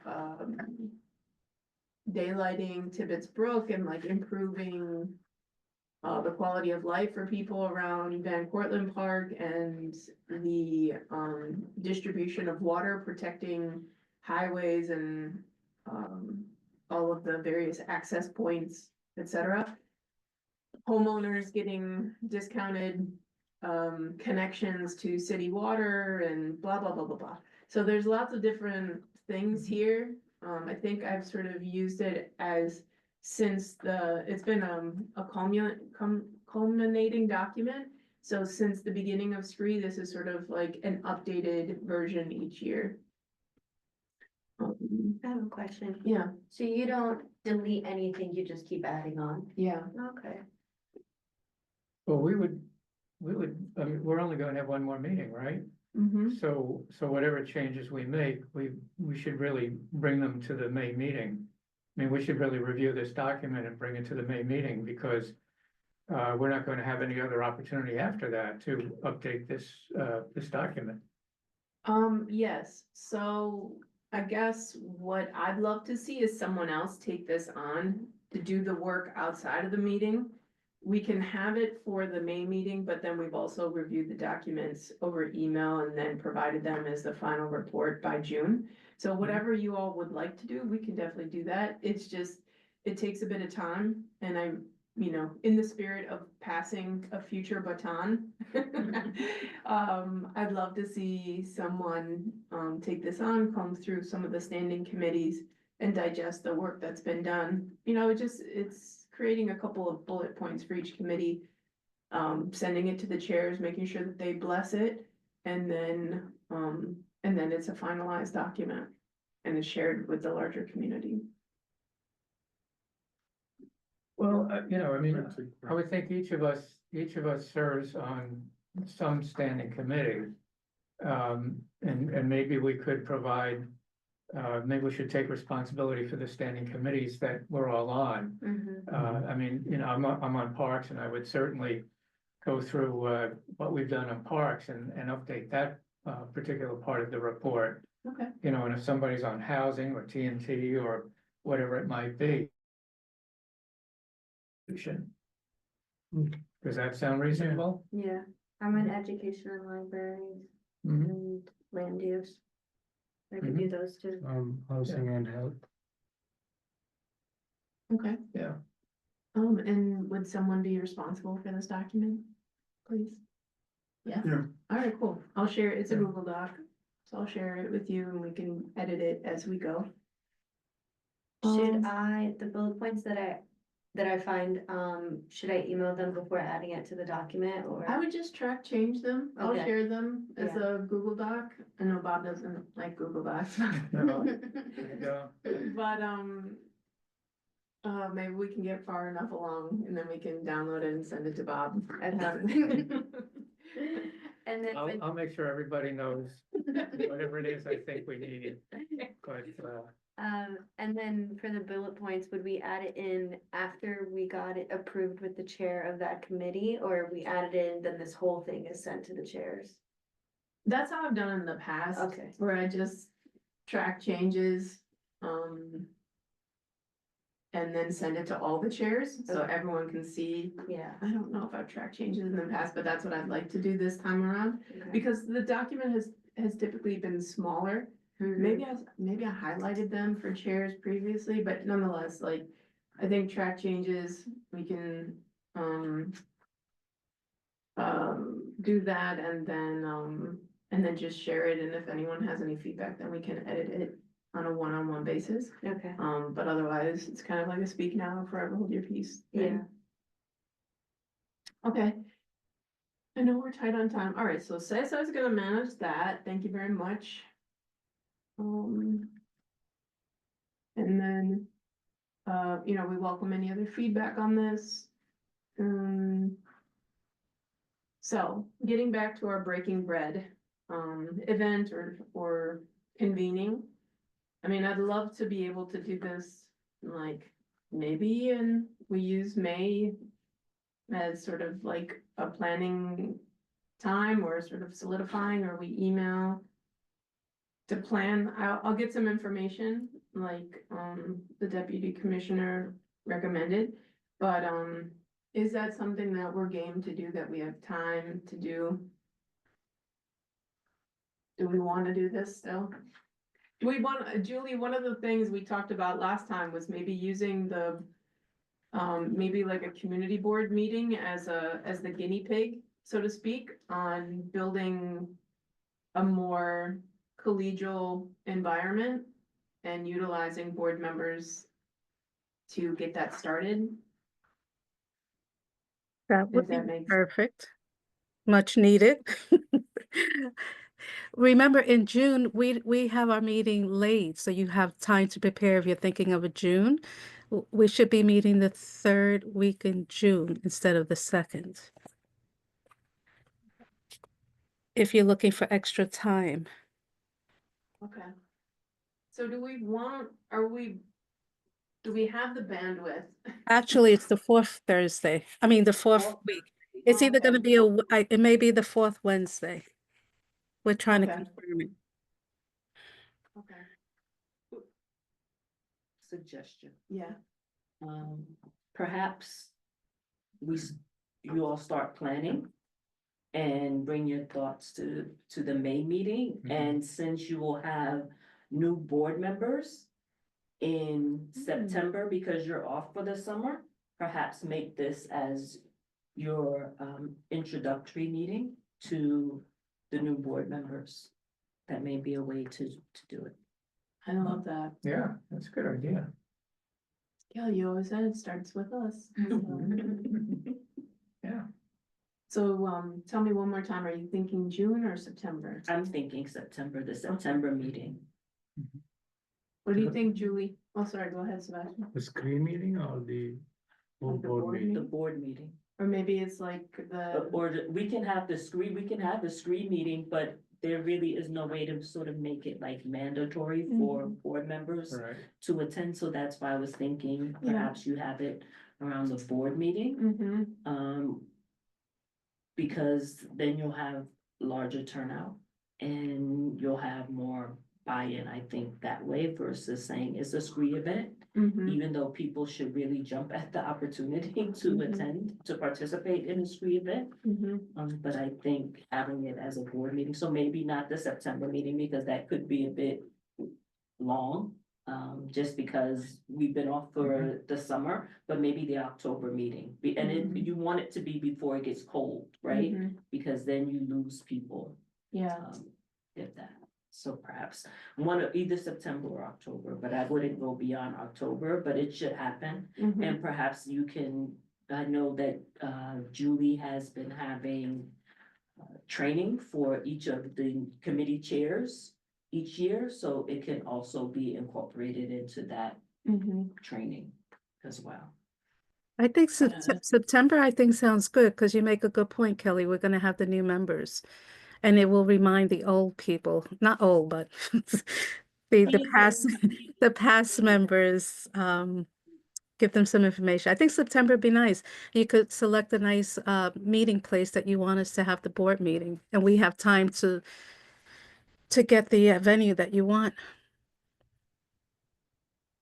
daylighting Tibbetts Brook and like improving the quality of life for people around Van Cortlandt Park and the distribution of water, protecting highways and all of the various access points, etc. Homeowners getting discounted connections to city water and blah, blah, blah, blah, blah. So there's lots of different things here. I think I've sort of used it as since it's been a culminating document. So since the beginning of SCREE, this is sort of like an updated version each year. I have a question. Yeah, So you don't delete anything, you just keep adding on? yeah. Okay. Well, we would, I mean, we're only going to have one more meeting, right? Mm-hmm. So whatever changes we make, we should really bring them to the May meeting. I mean, we should really review this document and bring it to the May meeting because we're not going to have any other opportunity after that to update this document. Yes, so I guess what I'd love to see is someone else take this on to do the work outside of the meeting. We can have it for the May meeting, but then we've also reviewed the documents over email and then provided them as the final report by June. So whatever you all would like to do, we can definitely do that. It's just, it takes a bit of time and I'm, you know, in the spirit of passing a future baton. I'd love to see someone take this on, comb through some of the standing committees and digest the work that's been done. You know, it's creating a couple of bullet points for each committee, sending it to the chairs, making sure that they bless it, and then it's a finalized document and is shared with the larger community. Well, you know, I mean, I would think each of us serves on some standing committee. And maybe we could provide maybe we should take responsibility for the standing committees that we're all on. I mean, you know, I'm on Parks, and I would certainly go through, what we've done on Parks and update that, particular part of the report. Okay, You know, and if somebody's on Housing or TNT or whatever it might be. Does that sound reasonable? Yeah, I'm in education and libraries Mhm. and land use. I could do those two. Housing and health. okay. Yeah. And would someone be responsible for this document, please? Yeah? Yeah. All right, cool. I'll share it. It's a Yeah. Google Doc. So I'll share it with you and we can edit it as we go. Should Um, the bullet points that I find, should I email them before adding it to the document or? I would just change them. I'll Okay. share them as a Google Doc. I know Bob doesn't like Google Docs. No, there you go. But, maybe we can get far enough along and then we can download it and send it to Bob. And then, I'll make sure everybody knows whatever it is I think we need. But, and then for the bullet points, would we add it in after we got it approved with the chair of that committee? Or we add it in, then this whole thing is sent to the chairs? That's how I've done it in the past. Okay. Where I just track changes, and then send it to all the chairs, so Okay. everyone can see. Yeah. I don't know if I've tracked changes in the past, but that's what I'd like to do this time around, Okay. because the document has typically been smaller. Mhm. Maybe I highlighted them for chairs previously, but nonetheless, like, I think track changes, we can, do that and then just share it, and if anyone has any feedback, then we can edit it on a one-on-one basis. Okay, But otherwise, it's kind of like a speak now, forever hold your peace thing. yeah. Okay. I know we're tight on time. All right, so CESA is gonna manage that. Thank you very much. And then, you know, we welcome any other feedback on this. So getting back to our breaking bread, event or convening. I mean, I'd love to be able to do this like maybe and we use May as sort of like a planning time or sort of solidifying, or we email to plan. I'll get some information like, the deputy commissioner recommended, but, is that something that we're game to do, that we have time to do? Do we want to do this still? Do we want, Julie, one of the things we talked about last time was maybe using the, maybe like a community board meeting as the guinea pig, so to speak, on building a more collegial environment and utilizing board members to get that started. That would If be that makes, perfect. Much needed. Remember, in June, we have our meeting late, so you have time to prepare if you're thinking of a June. We should be meeting the 3rd week in June instead of the 2nd. If you're looking for extra time. okay. So do we have the bandwidth? Actually, it's the 4th Thursday. I mean, the 4th week. It's either gonna be it may be the 4th Wednesday. We're trying to Okay. confirm it. Okay, Suggestion. yeah, Perhaps you all start planning and bring your thoughts to the May meeting. Mhm. And since you will have new board members in September, because you're off for the summer, perhaps make this as your introductory meeting to the new board members. That may be a way to do it. I love that. Yeah, that's a good idea. Yeah, you always said it starts with us. Yeah. So, tell me one more time, are you thinking June or September? I'm thinking September, the September meeting. What do you think, Julie? Oh, sorry, go ahead, Sebastian. The screen meeting or the whole Like the board board meeting? The board meeting. Or maybe it's like We can have the screen meeting, but there really is no way to sort of make it like mandatory for board members Right. to attend, so that's why I was thinking Yeah. perhaps you have it around the board meeting. Mm-hmm. Because then you'll have larger turnout and you'll have more buy-in, I think, that way versus saying it's a scree event. Mm-hmm. Even though people should really jump at the opportunity to Mhm. attend, to participate in a scree event. Mm-hmm. But I think having it as a board meeting, so maybe not the September meeting, because that could be a bit long. Just because we've been off for the summer, but maybe the October meeting, and Mhm. you want it to be before it gets cold, right? Because then you lose people, Yeah. if that. So perhaps one of either September or October, but I wouldn't go beyond October, but it should happen. Mhm. And perhaps you can, I know that Julie has been having training for each of the committee chairs each year, so it can also be incorporated into that Mhm. training as well. I think Uh, September, I think sounds good, because you make a good point, Kelly. We're gonna have the new members. And it will remind the old people, not old, but the past, the past members, give them some information. I think September would be nice. You could select a nice meeting place that you want us to have the board meeting, and we have time to get the venue that you want.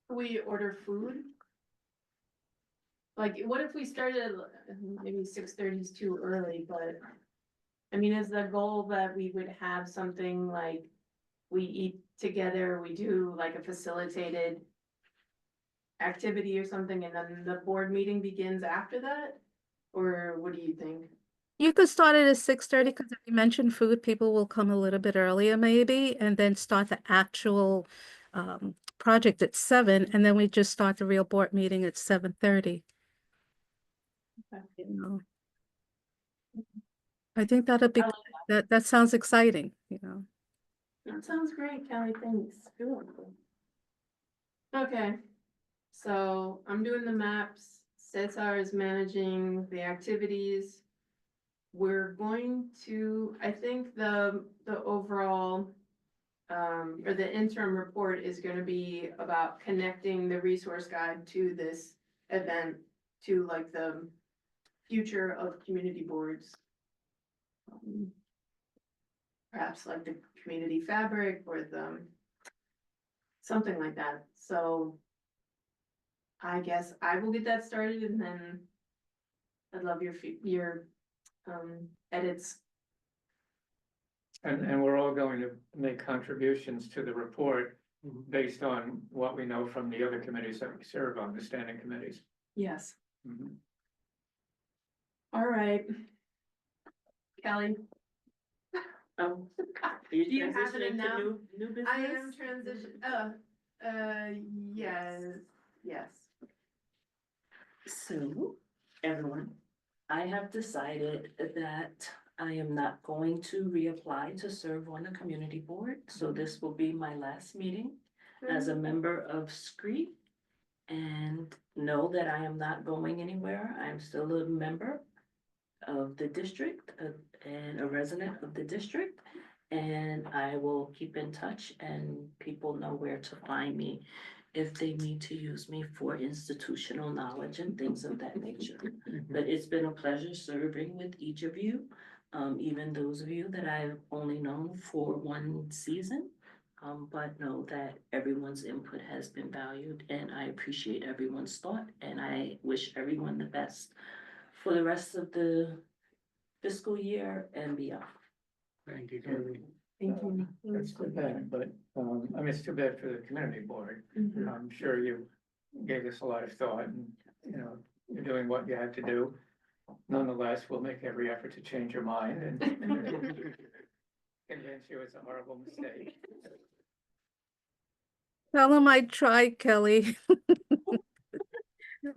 We order food? Like, what if we started, maybe 6:30 is too early, but. I mean, is the goal that we would have something like, we eat together, we do like a facilitated. Activity or something, and then the board meeting begins after that? Or what do you think? You could start it at 6:30, because if you mention food, people will come a little bit earlier maybe, and then start the actual project at 7, and then we just start the real board meeting at 7:30. Okay. You know. I think that'd be, I like that sounds exciting, you know. That sounds great, Kelly, thanks. Okay, so I'm doing the maps, Cesar is managing the activities. We're going to, I think the overall, or the interim report is gonna be about connecting the resource guide to this event, to like the future of community boards. Perhaps like the community fabric or the, something like that, so. I guess I will get that started, and then I'd love your edits. And we're all going to make contributions to the report Mhm. based on what we know from the other committees that we serve on, the standing committees. Yes. Mhm. All right. Kelly, Are do you you have transitioning it to now? new business? I am yes. So, everyone, I have decided that I am not going to reapply to serve on the community board, so this will be my last meeting as a member of SCREE. And know that I am not going anywhere, I am still a member of the district, and a resident of the district. And I will keep in touch, and people know where to find me if they need to use me for institutional knowledge and things of that nature. But it's been a pleasure serving with each of you, even those of you that I've only known for one season. But know that everyone's input has been valued, and I appreciate everyone's thought, and I wish everyone the best for the rest of the fiscal year and beyond. Thank you, Kelly. Thank you. That's too bad, but, I mean, it's too bad for the community board. Mhm. I'm sure you gave this a lot of thought and, you know, you're doing what you had to do. Nonetheless, we'll make every effort to change your mind and convince you it's a horrible mistake. Tell them I tried, Kelly.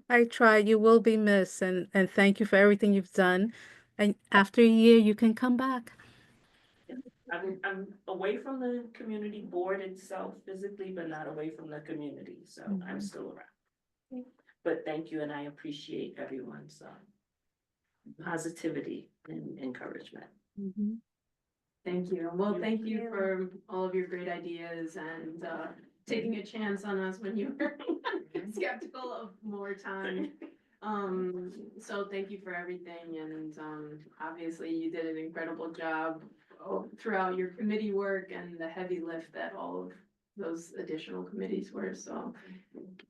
I tried. You will be missed, and thank you for everything you've done. And after a year, you can come back. I'm away from the community board itself physically, but not away from the community, so I'm still around. But thank you, and I appreciate everyone's positivity and encouragement. Thank you. Well, thank you you. for all of your great ideas and taking a chance on us when you were skeptical of more time. So thank you for everything and obviously you did an incredible job throughout your committee work and the heavy lift that all of those additional committees were. So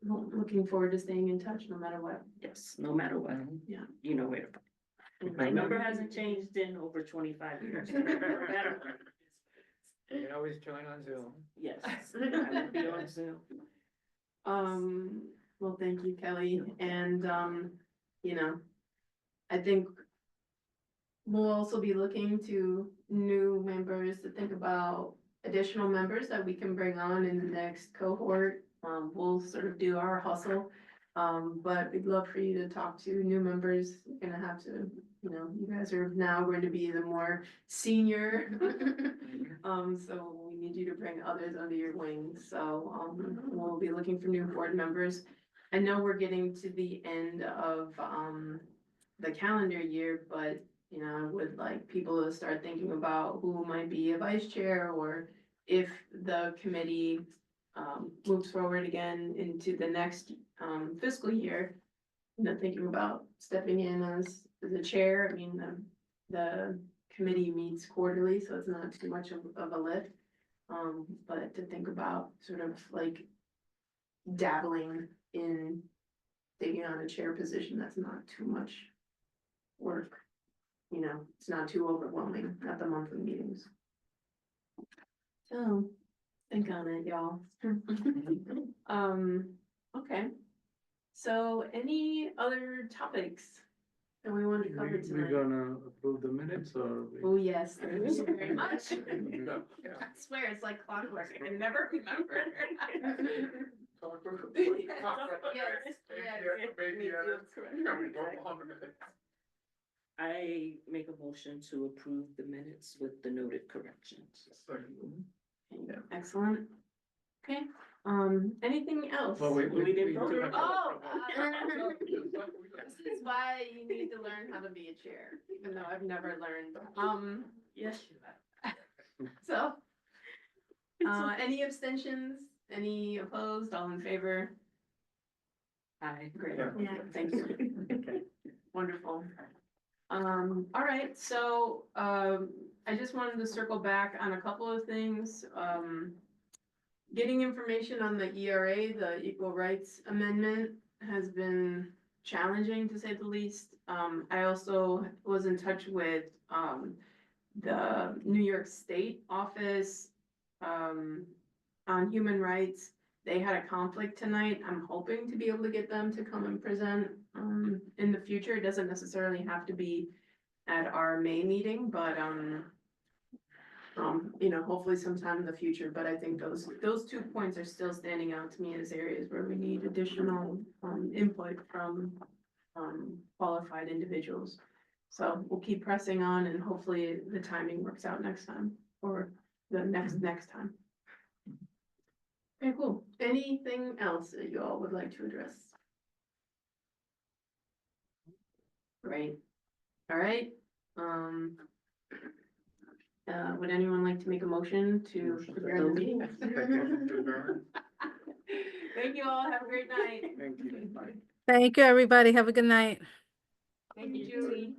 looking forward to staying in touch no matter what. Yes, no matter what. Yeah. You know where to find. My number hasn't changed in over 25 years. No matter what. You can always join on Zoom. Yes, I will be on Zoom. Well, thank you, Kelly, and, you know, I think we'll also be looking to new members to think about additional members that we can bring on in the next cohort. We'll sort of do our hustle, but we'd love for you to talk to new members. You're gonna have to, you know, you guys are now going to be the more senior. So we need you to bring others under your wing, so, we'll be looking for new board members. I know we're getting to the end of, the calendar year, but, you know, I would like people to start thinking about who might be a vice chair, or if the committee, moves forward again into the next, fiscal year, you know, thinking about stepping in as the chair. I mean, the committee meets quarterly, so it's not too much of a lift. But to think about sort of like dabbling in taking on a chair position, that's not too much work. You know, it's not too overwhelming at the monthly meetings. So, think on it, y'all. Okay. So any other topics that we want to cover We're tonight? gonna approve the minutes or? Oh, yes, thank you very much. Yeah. I swear, it's like clockwork, I can never remember. I make a motion to approve the minutes with the noted corrections. Excellent. Okay, anything else? Well, We didn't vote. do have to- Oh, this is why you need to learn how to be a chair, even though I've never learned. Yes, you have. So, any abstentions, any opposed, all in favor? Aye. Great, Yeah. thank you. Wonderful. All right, so, I just wanted to circle back on a couple of things. Getting information on the ERA, the Equal Rights Amendment, has been challenging to say the least. I also was in touch with, the New York State Office, on Human Rights. They had a conflict tonight. I'm hoping to be able to get them to come and present, in the future. It doesn't necessarily have to be at our May meeting, but, you know, hopefully sometime in the future, but I think those 2 points are still standing out to me as areas where we need additional, input from, qualified individuals. So we'll keep pressing on and hopefully the timing works out next time, or the next time. Okay, cool. Anything else that you all would like to address? Great. All right, would anyone like to make a motion to adjourn the meeting? Thank you all, have a great night. Thank you. Bye. Thank you, everybody. Have a good night. Thank you, Julie.